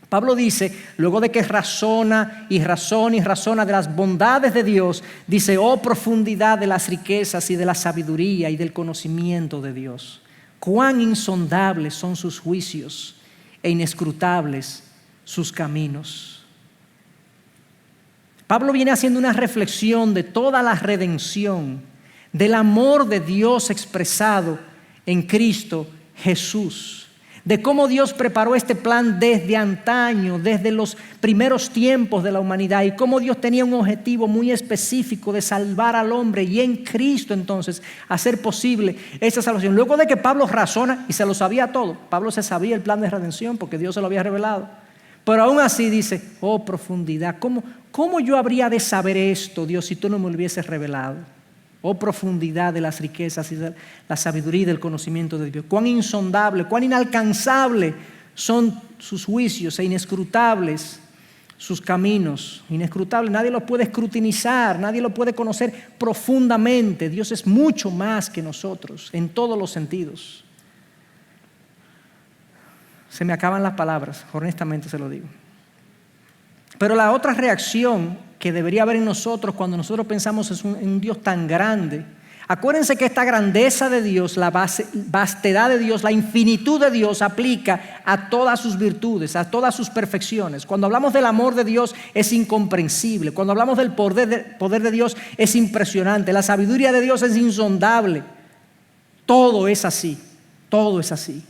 Pablo dice, luego de que razona y razona y razona de las bondades de Dios, dice, oh profundidad de las riquezas y de la sabiduría y del conocimiento de Dios. Cuán insondables son sus juicios e inescrutables sus caminos. Pablo viene haciendo una reflexión de toda la redención, del amor de Dios expresado en Cristo Jesús, de cómo Dios preparó este plan desde antaño, desde los primeros tiempos de la humanidad, y cómo Dios tenía un objetivo muy específico de salvar al hombre y en Cristo entonces hacer posible esa salvación. Luego de que Pablo razona, y se lo sabía todo, Pablo se sabía el plan de redención porque Dios se lo había revelado, pero aún así dice, oh profundidad, ¿cómo yo habría de saber esto, Dios, si tú no me lo hubieses revelado? Oh profundidad de las riquezas y de la sabiduría y del conocimiento de Dios. Cuán insondable, cuán inalcanzable son sus juicios e inescrutables sus caminos. Inescrutables, nadie los puede escrutinizar, nadie lo puede conocer profundamente. Dios es mucho más que nosotros en todos los sentidos. Se me acaban las palabras, honestamente se lo digo. Pero la otra reacción que debería haber en nosotros cuando nosotros pensamos en un Dios tan grande, acuérdense que esta grandeza de Dios, la vastedad de Dios, la infinitud de Dios aplica a todas sus virtudes, a todas sus perfecciones. Cuando hablamos del amor de Dios es incomprensible, cuando hablamos del poder de Dios es impresionante, la sabiduría de Dios es insondable. Todo es así, todo es así.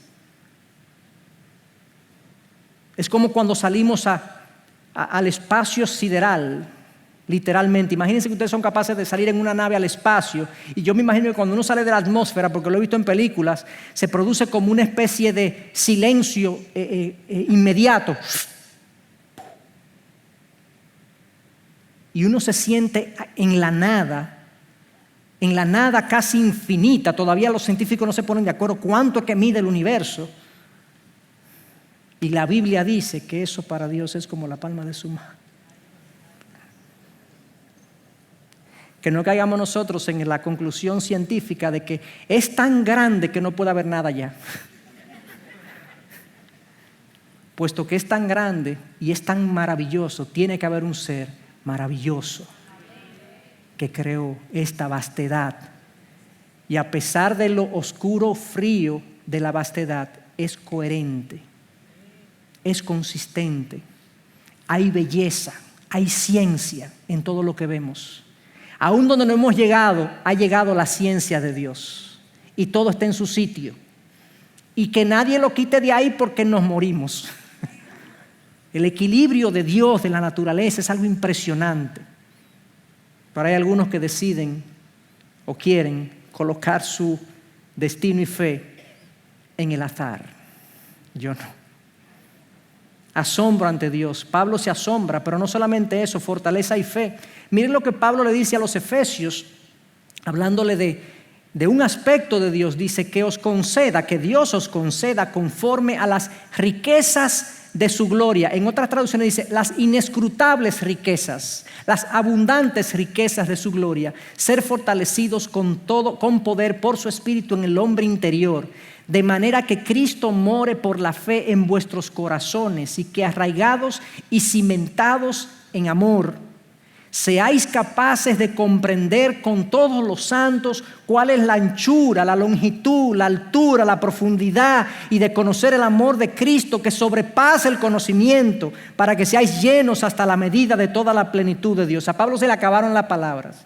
Es como cuando salimos al espacio sideral, literalmente. Imagínense que ustedes son capaces de salir en una nave al espacio, y yo me imagino que cuando uno sale de la atmósfera, porque lo he visto en películas, se produce como una especie de silencio inmediato. Y uno se siente en la nada casi infinita. Todavía los científicos no se ponen de acuerdo cuánto es que mide el universo. Y la Biblia dice que eso para Dios es como la palma de su mano. Que no caigamos nosotros en la conclusión científica de que es tan grande que no puede haber nada allá. Puesto que es tan grande y es tan maravilloso, tiene que haber un ser maravilloso que creó esta vastedad. Y a pesar de lo oscuro, frío de la vastedad, es coherente. Es consistente, hay belleza, hay ciencia en todo lo que vemos. Aún donde no hemos llegado, ha llegado la ciencia de Dios y todo está en su sitio. Y que nadie lo quite de ahí porque nos morimos. El equilibrio de Dios, de la naturaleza, es algo impresionante. Pero hay algunos que deciden o quieren colocar su destino y fe en el azar. Yo no. Asombro ante Dios. Pablo se asombra, pero no solamente eso, fortaleza y fe. Miren lo que Pablo le dice a los efesios, hablándole de un aspecto de Dios. Dice que Dios os conceda conforme a las riquezas de su gloria. En otras traducciones dice las inescrutables riquezas, las abundantes riquezas de su gloria, ser fortalecidos con poder por su espíritu en el hombre interior, de manera que Cristo more por la fe en vuestros corazones y que arraigados y cimentados en amor, seáis capaces de comprender con todos los santos cuál es la anchura, la longitud, la altura, la profundidad, y de conocer el amor de Cristo que sobrepasa el conocimiento, para que seáis llenos hasta la medida de toda la plenitud de Dios. A Pablo se le acabaron las palabras.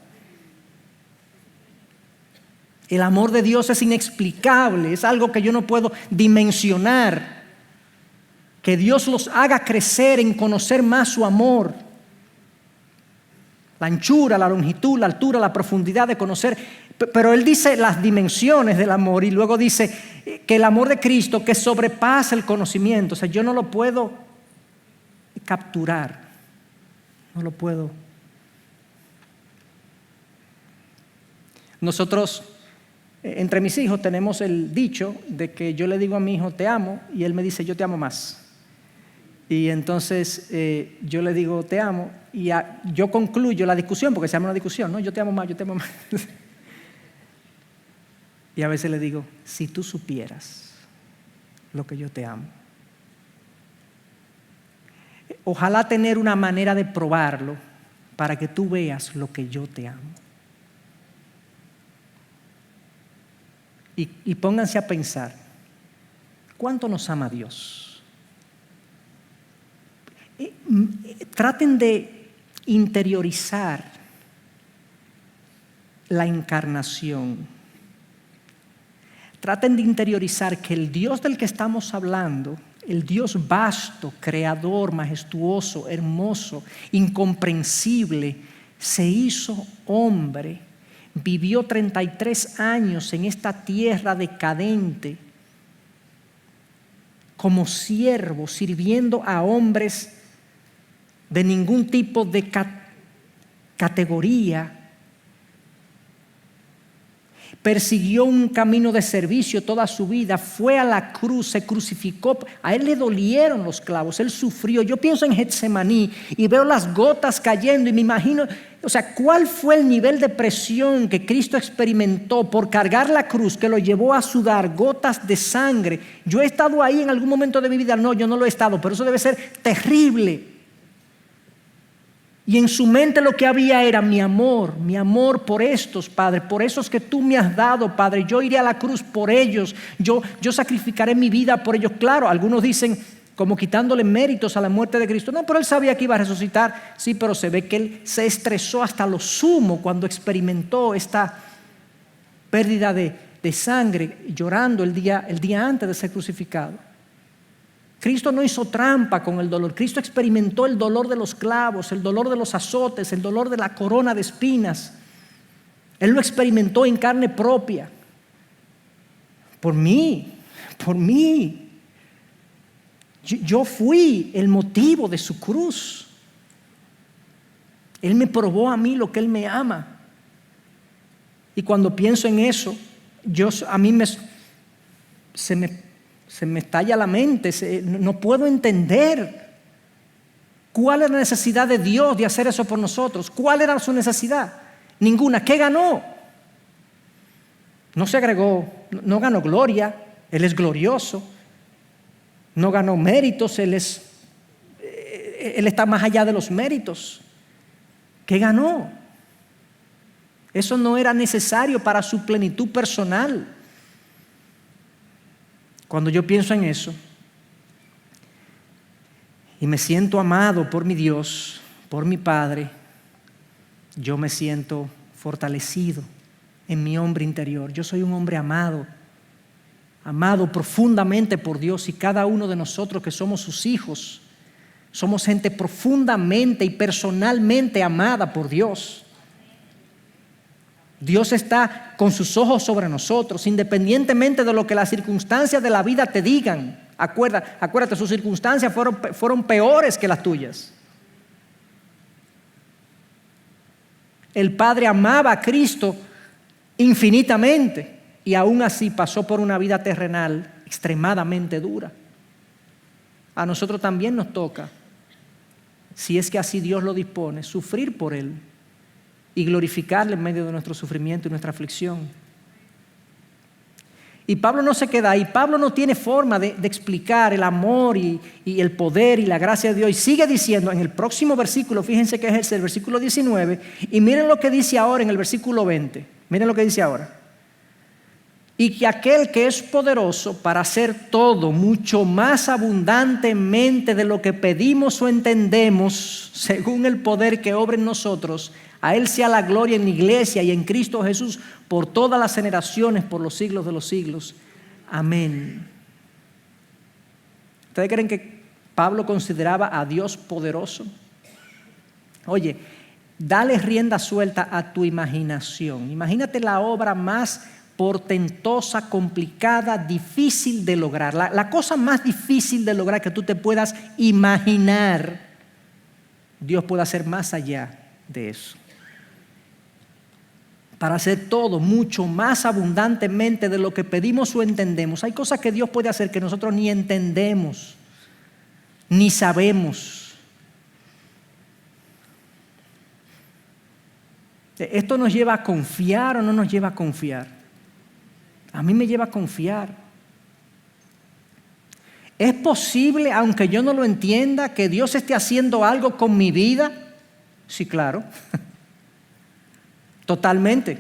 El amor de Dios es inexplicable, es algo que yo no puedo dimensionar. Que Dios los haga crecer en conocer más su amor. La anchura, la longitud, la altura, la profundidad de conocer. Pero él dice las dimensiones del amor y luego dice que el amor de Cristo que sobrepasa el conocimiento. O sea, yo no lo puedo capturar, no lo puedo Nosotros, entre mis hijos, tenemos el dicho de que yo le digo a mi hijo, te amo, y él me dice, yo te amo más. Y entonces yo le digo, te amo, y yo concluyo la discusión, porque se llama una discusión, ¿no? Yo te amo más, yo te amo más. Y a veces le digo, si tú supieras lo que yo te amo. Ojalá tener una manera de probarlo para que tú veas lo que yo te amo. Y pónganse a pensar, ¿cuánto nos ama Dios? Traten de interiorizar la encarnación. Traten de interiorizar que el Dios del que estamos hablando, el Dios vasto, creador, majestuoso, hermoso, incomprensible, se hizo hombre, vivió 33 años en esta tierra decadente, como siervo, sirviendo a hombres de ningún tipo de categoría. Persiguió un camino de servicio toda su vida, fue a la cruz, se crucificó, a él le dolieron los clavos, él sufrió. Yo pienso en Getsemaní y veo las gotas cayendo y me imagino, ¿cuál fue el nivel de presión que Cristo experimentó por cargar la cruz que lo llevó a sudar gotas de sangre? Yo he estado ahí en algún momento de mi vida, no, yo no lo he estado, pero eso debe ser terrible. Y en su mente lo que había era mi amor por estos, Padre, por esos que tú me has dado, Padre. Yo iré a la cruz por ellos, yo sacrificaré mi vida por ellos. Claro, algunos dicen como quitándole méritos a la muerte de Cristo. No, pero él sabía que iba a resucitar. Sí, pero se ve que él se estresó hasta lo sumo cuando experimentó esta pérdida de sangre, llorando el día antes de ser crucificado. Cristo no hizo trampa con el dolor. Cristo experimentó el dolor de los clavos, el dolor de los azotes, el dolor de la corona de espinas. Él lo experimentó en carne propia. Por mí. Yo fui el motivo de su cruz. Él me probó a mí lo que Él me ama. Y cuando pienso en eso, a mí se me estalla la mente, no puedo entender cuál era la necesidad de Dios de hacer eso por nosotros. ¿Cuál era su necesidad? Ninguna. ¿Qué ganó? No se agregó, no ganó gloria, Él es glorioso. No ganó méritos, Él está más allá de los méritos. ¿Qué ganó? Eso no era necesario para su plenitud personal. Cuando yo pienso en eso y me siento amado por mi Dios, por mi Padre, yo me siento fortalecido en mi hombre interior. Yo soy un hombre amado profundamente por Dios, y cada uno de nosotros que somos sus hijos, somos gente profundamente y personalmente amada por Dios. Dios está con sus ojos sobre nosotros, independientemente de lo que las circunstancias de la vida te digan. Acuérdate, sus circunstancias fueron peores que las tuyas. El Padre amaba a Cristo infinitamente y aún así pasó por una vida terrenal extremadamente dura. A nosotros también nos toca, si es que así Dios lo dispone, sufrir por Él y glorificarle en medio de nuestro sufrimiento y nuestra aflicción. Y Pablo no se queda ahí. Pablo no tiene forma de explicar el amor y el poder y la gracia de Dios. Y sigue diciendo en el próximo versículo, fíjense que es el versículo 19, y miren lo que dice ahora en el versículo 20. Miren lo que dice ahora. Y que aquel que es poderoso para hacer todo mucho más abundantemente de lo que pedimos o entendemos, según el poder que obra en nosotros, a Él sea la gloria en la iglesia y en Cristo Jesús por todas las generaciones, por los siglos de los siglos. Amén. ¿Ustedes creen que Pablo consideraba a Dios poderoso? Oye, dale rienda suelta a tu imaginación. Imagínate la obra más portentosa, complicada, difícil de lograr. La cosa más difícil de lograr que tú te puedas imaginar, Dios puede hacer más allá de eso. para hacer todo mucho más abundantemente de lo que pedimos o entendemos. Hay cosas que Dios puede hacer que nosotros ni entendemos, ni sabemos. ¿Esto nos lleva a confiar o no nos lleva a confiar? A mí me lleva a confiar. ¿Es posible, aunque yo no lo entienda, que Dios esté haciendo algo con mi vida? Sí, claro. Totalmente.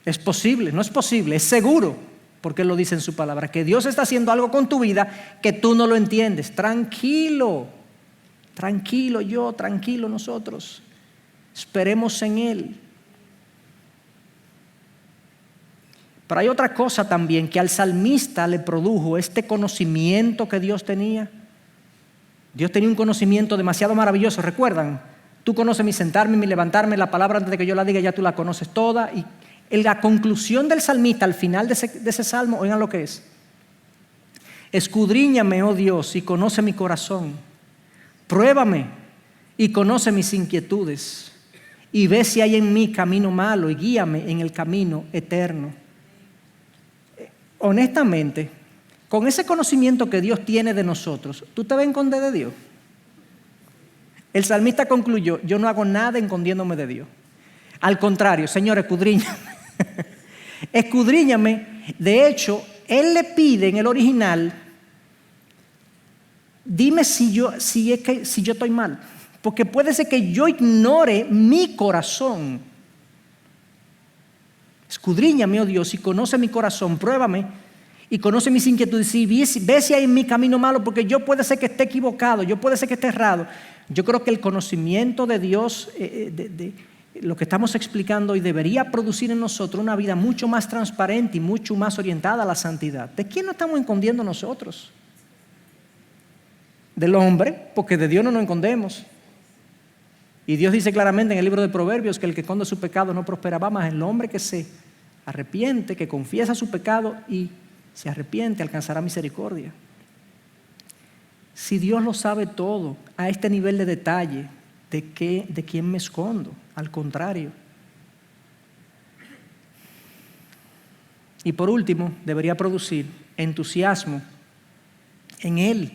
Es posible, no es posible, es seguro, porque Él lo dice en su palabra, que Dios está haciendo algo con tu vida que tú no lo entiendes. Tranquilo, tranquilo yo, tranquilo nosotros. Esperemos en Él. Pero hay otra cosa también que al salmista le produjo este conocimiento que Dios tenía. Dios tenía un conocimiento demasiado maravilloso. ¿Recuerdan? Tú conoces mi sentarme, mi levantarme, la palabra antes de que yo la diga ya tú la conoces toda. Y la conclusión del salmista al final de ese salmo, oigan lo que es. Escudriñame, oh Dios, y conoce mi corazón. Pruébame y conoce mis inquietudes. Y ve si hay en mí camino malo y guíame en el camino eterno. Honestamente, con ese conocimiento que Dios tiene de nosotros, ¿tú te vas a esconder de Dios? El salmista concluyó, yo no hago nada escondiéndome de Dios. Al contrario, Señor, escudriñame. Escudriñame. De hecho, Él le pide en el original, dime si yo estoy mal. Porque puede ser que yo ignore mi corazón. Escudriñame, oh Dios, y conoce mi corazón, pruébame y conoce mis inquietudes. Y ve si hay en mi camino malo, porque yo puede ser que esté equivocado, yo puede ser que esté errado. Yo creo que el conocimiento de Dios, de lo que estamos explicando hoy, debería producir en nosotros una vida mucho más transparente y mucho más orientada a la santidad. ¿De quién nos estamos escondiendo nosotros? Del hombre, porque de Dios no nos escondemos. Y Dios dice claramente en el libro de Proverbios que el que esconde su pecado no prosperará, más el hombre que se arrepiente, que confiesa su pecado y se arrepiente, alcanzará misericordia. Si Dios lo sabe todo, a este nivel de detalle, ¿de quién me escondo? Al contrario. Y por último, debería producir entusiasmo en Él.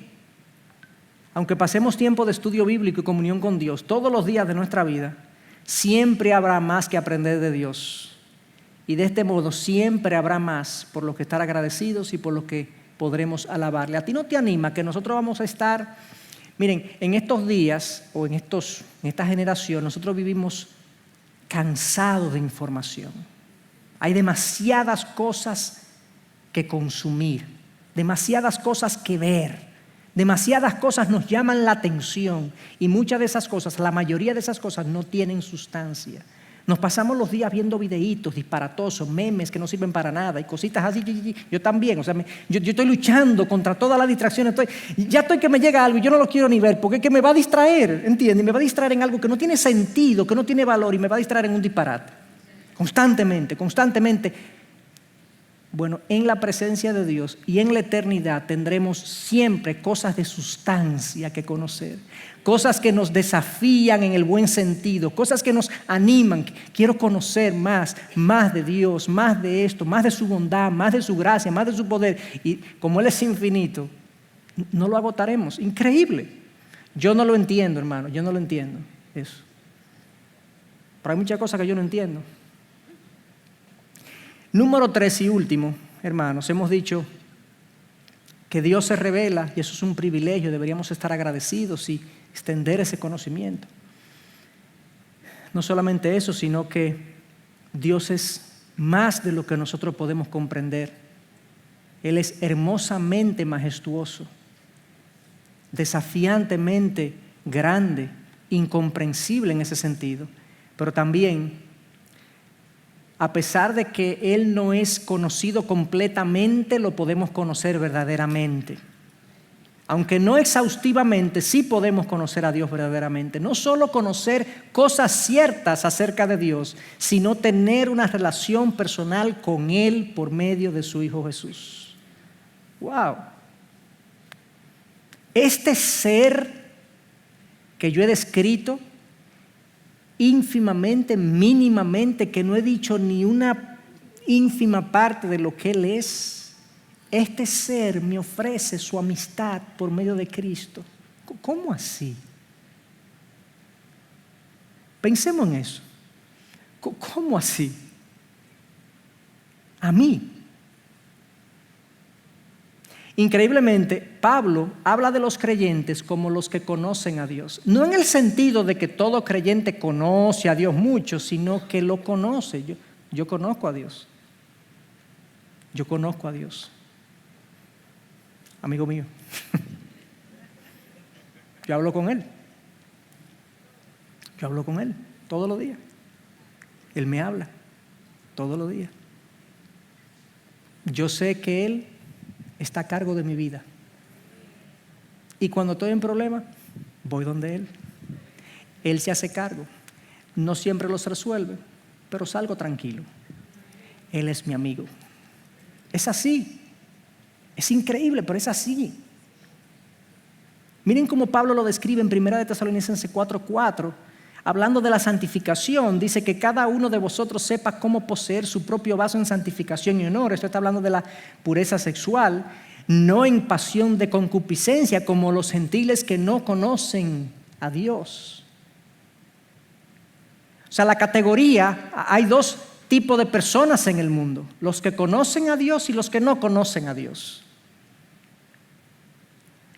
Aunque pasemos tiempo de estudio bíblico y comunión con Dios todos los días de nuestra vida, siempre habrá más que aprender de Dios. Y de este modo siempre habrá más por lo que estar agradecidos y por lo que podremos alabarle. ¿A ti no te anima que nosotros vamos a estar? Miren, en estos días o en esta generación nosotros vivimos cansados de información. Hay demasiadas cosas que consumir, demasiadas cosas que ver. Demasiadas cosas nos llaman la atención y muchas de esas cosas, la mayoría de esas cosas no tienen sustancia. Nos pasamos los días viendo videitos disparatosos, memes que no sirven para nada y cositas así. Yo también, yo estoy luchando contra todas las distracciones. Ya estoy que me llega algo y yo no lo quiero ni ver porque es que me va a distraer, ¿entiendes? Me va a distraer en algo que no tiene sentido, que no tiene valor y me va a distraer en un disparate. Constantemente. Bueno, en la presencia de Dios y en la eternidad tendremos siempre cosas de sustancia que conocer, cosas que nos desafían en el buen sentido, cosas que nos animan. Quiero conocer más de Dios, más de esto, más de su bondad, más de su gracia, más de su poder. Y como Él es infinito, no lo agotaremos. Increíble. Yo no lo entiendo, hermano, yo no lo entiendo eso. Pero hay muchas cosas que yo no entiendo. Número 3 y último, hermanos, hemos dicho que Dios se revela y eso es un privilegio, deberíamos estar agradecidos y extender ese conocimiento. No solamente eso, sino que Dios es más de lo que nosotros podemos comprender. Él es hermosamente majestuoso, desafiantemente grande, incomprensible en ese sentido, pero también a pesar de que Él no es conocido completamente, lo podemos conocer verdaderamente. Aunque no exhaustivamente, sí podemos conocer a Dios verdaderamente. No solo conocer cosas ciertas acerca de Dios, sino tener una relación personal con Él por medio de su Hijo Jesús. ¡Wow! Este ser que yo he descrito ínfimamente, mínimamente, que no he dicho ni una ínfima parte de lo que Él es, este ser me ofrece su amistad por medio de Cristo. ¿Cómo así? Pensemos en eso. ¿Cómo así? A mí. Increíblemente, Pablo habla de los creyentes como los que conocen a Dios. No en el sentido de que todo creyente conoce a Dios mucho, sino que lo conoce. Yo conozco a Dios. Yo conozco a Dios. Amigo mío. Yo hablo con Él. Yo hablo con Él todos los días. Él me habla todos los días. Yo sé que Él está a cargo de mi vida. Y cuando estoy en problemas, voy donde Él. Él se hace cargo. No siempre los resuelve, pero salgo tranquilo. Él es mi amigo. Es así. Es increíble, pero es así. Miren cómo Pablo lo describe en 1 Tesalonicenses 4:4. Hablando de la santificación, dice que cada uno de vosotros sepa cómo poseer su propio vaso en santificación y honor. Esto está hablando de la pureza sexual, no en pasión de concupiscencia como los gentiles que no conocen a Dios. O sea, la categoría, hay dos tipos de personas en el mundo: los que conocen a Dios y los que no conocen a Dios.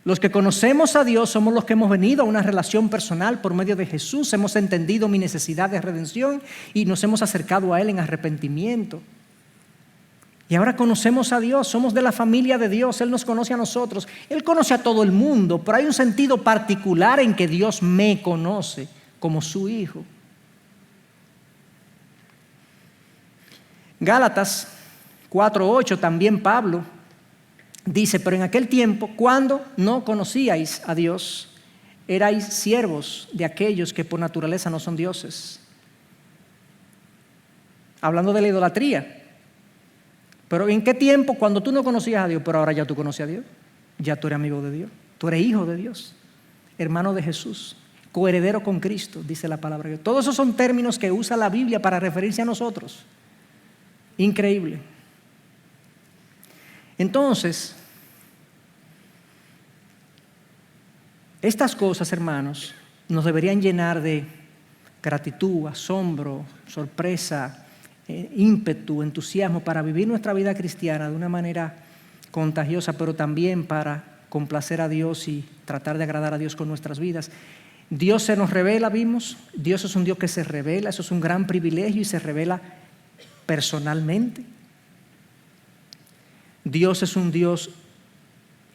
Los que conocemos a Dios somos los que hemos venido a una relación personal por medio de Jesús, hemos entendido mi necesidad de redención y nos hemos acercado a Él en arrepentimiento. Y ahora conocemos a Dios, somos de la familia de Dios, Él nos conoce a nosotros, Él conoce a todo el mundo, pero hay un sentido particular en que Dios me conoce como su hijo. Gálatas 4:8 también Pablo dice: pero en aquel tiempo, cuando no conocíais a Dios, erais siervos de aquellos que por naturaleza no son dioses. Hablando de la idolatría. Pero ¿en qué tiempo? Cuando tú no conocías a Dios, pero ahora ya tú conoces a Dios. Ya tú eres amigo de Dios. Tú eres hijo de Dios, hermano de Jesús, coheredero con Cristo, dice la palabra. Todos esos son términos que usa la Biblia para referirse a nosotros. Increíble. Entonces, estas cosas, hermanos, nos deberían llenar de gratitud, asombro, sorpresa, ímpetu, entusiasmo para vivir nuestra vida cristiana de una manera contagiosa, pero también para complacer a Dios y tratar de agradar a Dios con nuestras vidas. Dios se nos revela, vimos. Dios es un Dios que se revela, eso es un gran privilegio y se revela personalmente. Dios es un Dios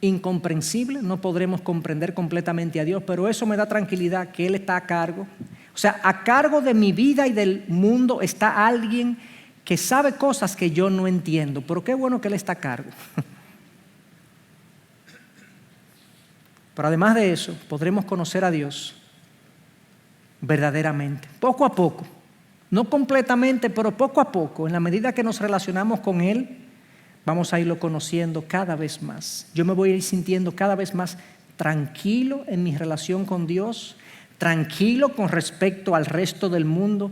incomprensible, no podremos comprender completamente a Dios, pero eso me da tranquilidad que Él está a cargo. O sea, a cargo de mi vida y del mundo está alguien que sabe cosas que yo no entiendo, pero qué bueno que Él está a cargo. Pero además de eso, podremos conocer a Dios verdaderamente, poco a poco, no completamente, pero poco a poco, en la medida que nos relacionamos con Él, vamos a irlo conociendo cada vez más. Yo me voy a ir sintiendo cada vez más tranquilo en mi relación con Dios, tranquilo con respecto al resto del mundo,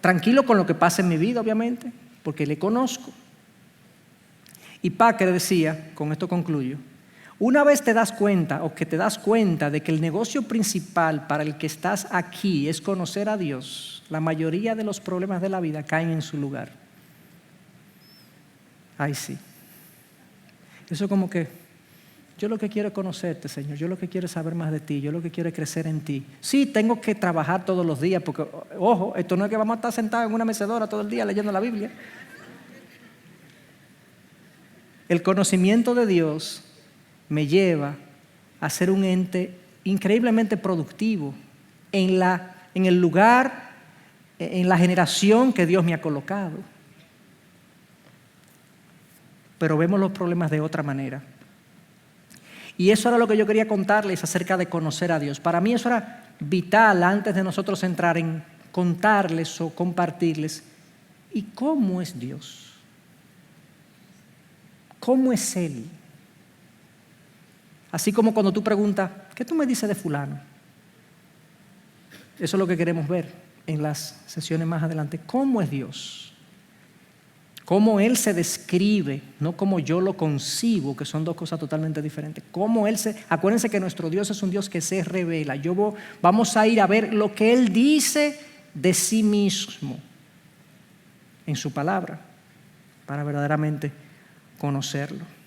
tranquilo con lo que pasa en mi vida, obviamente, porque le conozco. Y Packer decía, con esto concluyo, una vez te das cuenta o que te das cuenta de que el negocio principal para el que estás aquí es conocer a Dios, la mayoría de los problemas de la vida caen en su lugar. Ay, sí. Eso como que, yo lo que quiero es conocerte, Señor. Yo lo que quiero es saber más de ti. Yo lo que quiero es crecer en ti. Sí, tengo que trabajar todos los días, porque, ojo, esto no es que vamos a estar sentados en una mecedora todo el día leyendo la Biblia. El conocimiento de Dios me lleva a ser un ente increíblemente productivo en el lugar, en la generación que Dios me ha colocado. Pero vemos los problemas de otra manera. Y eso era lo que yo quería contarles acerca de conocer a Dios. Para mí eso era vital antes de nosotros entrar en contarles o compartirles. ¿Y cómo es Dios? ¿Cómo es Él? Así como cuando tú preguntas, ¿qué tú me dices de fulano? Eso es lo que queremos ver. en las sesiones más adelante cómo es Dios, cómo Él se describe, no como yo lo concibo, que son dos cosas totalmente diferentes. Acuérdense que nuestro Dios es un Dios que se revela. Vamos a ir a ver lo que Él dice de sí mismo en su palabra, para verdaderamente conocerlo.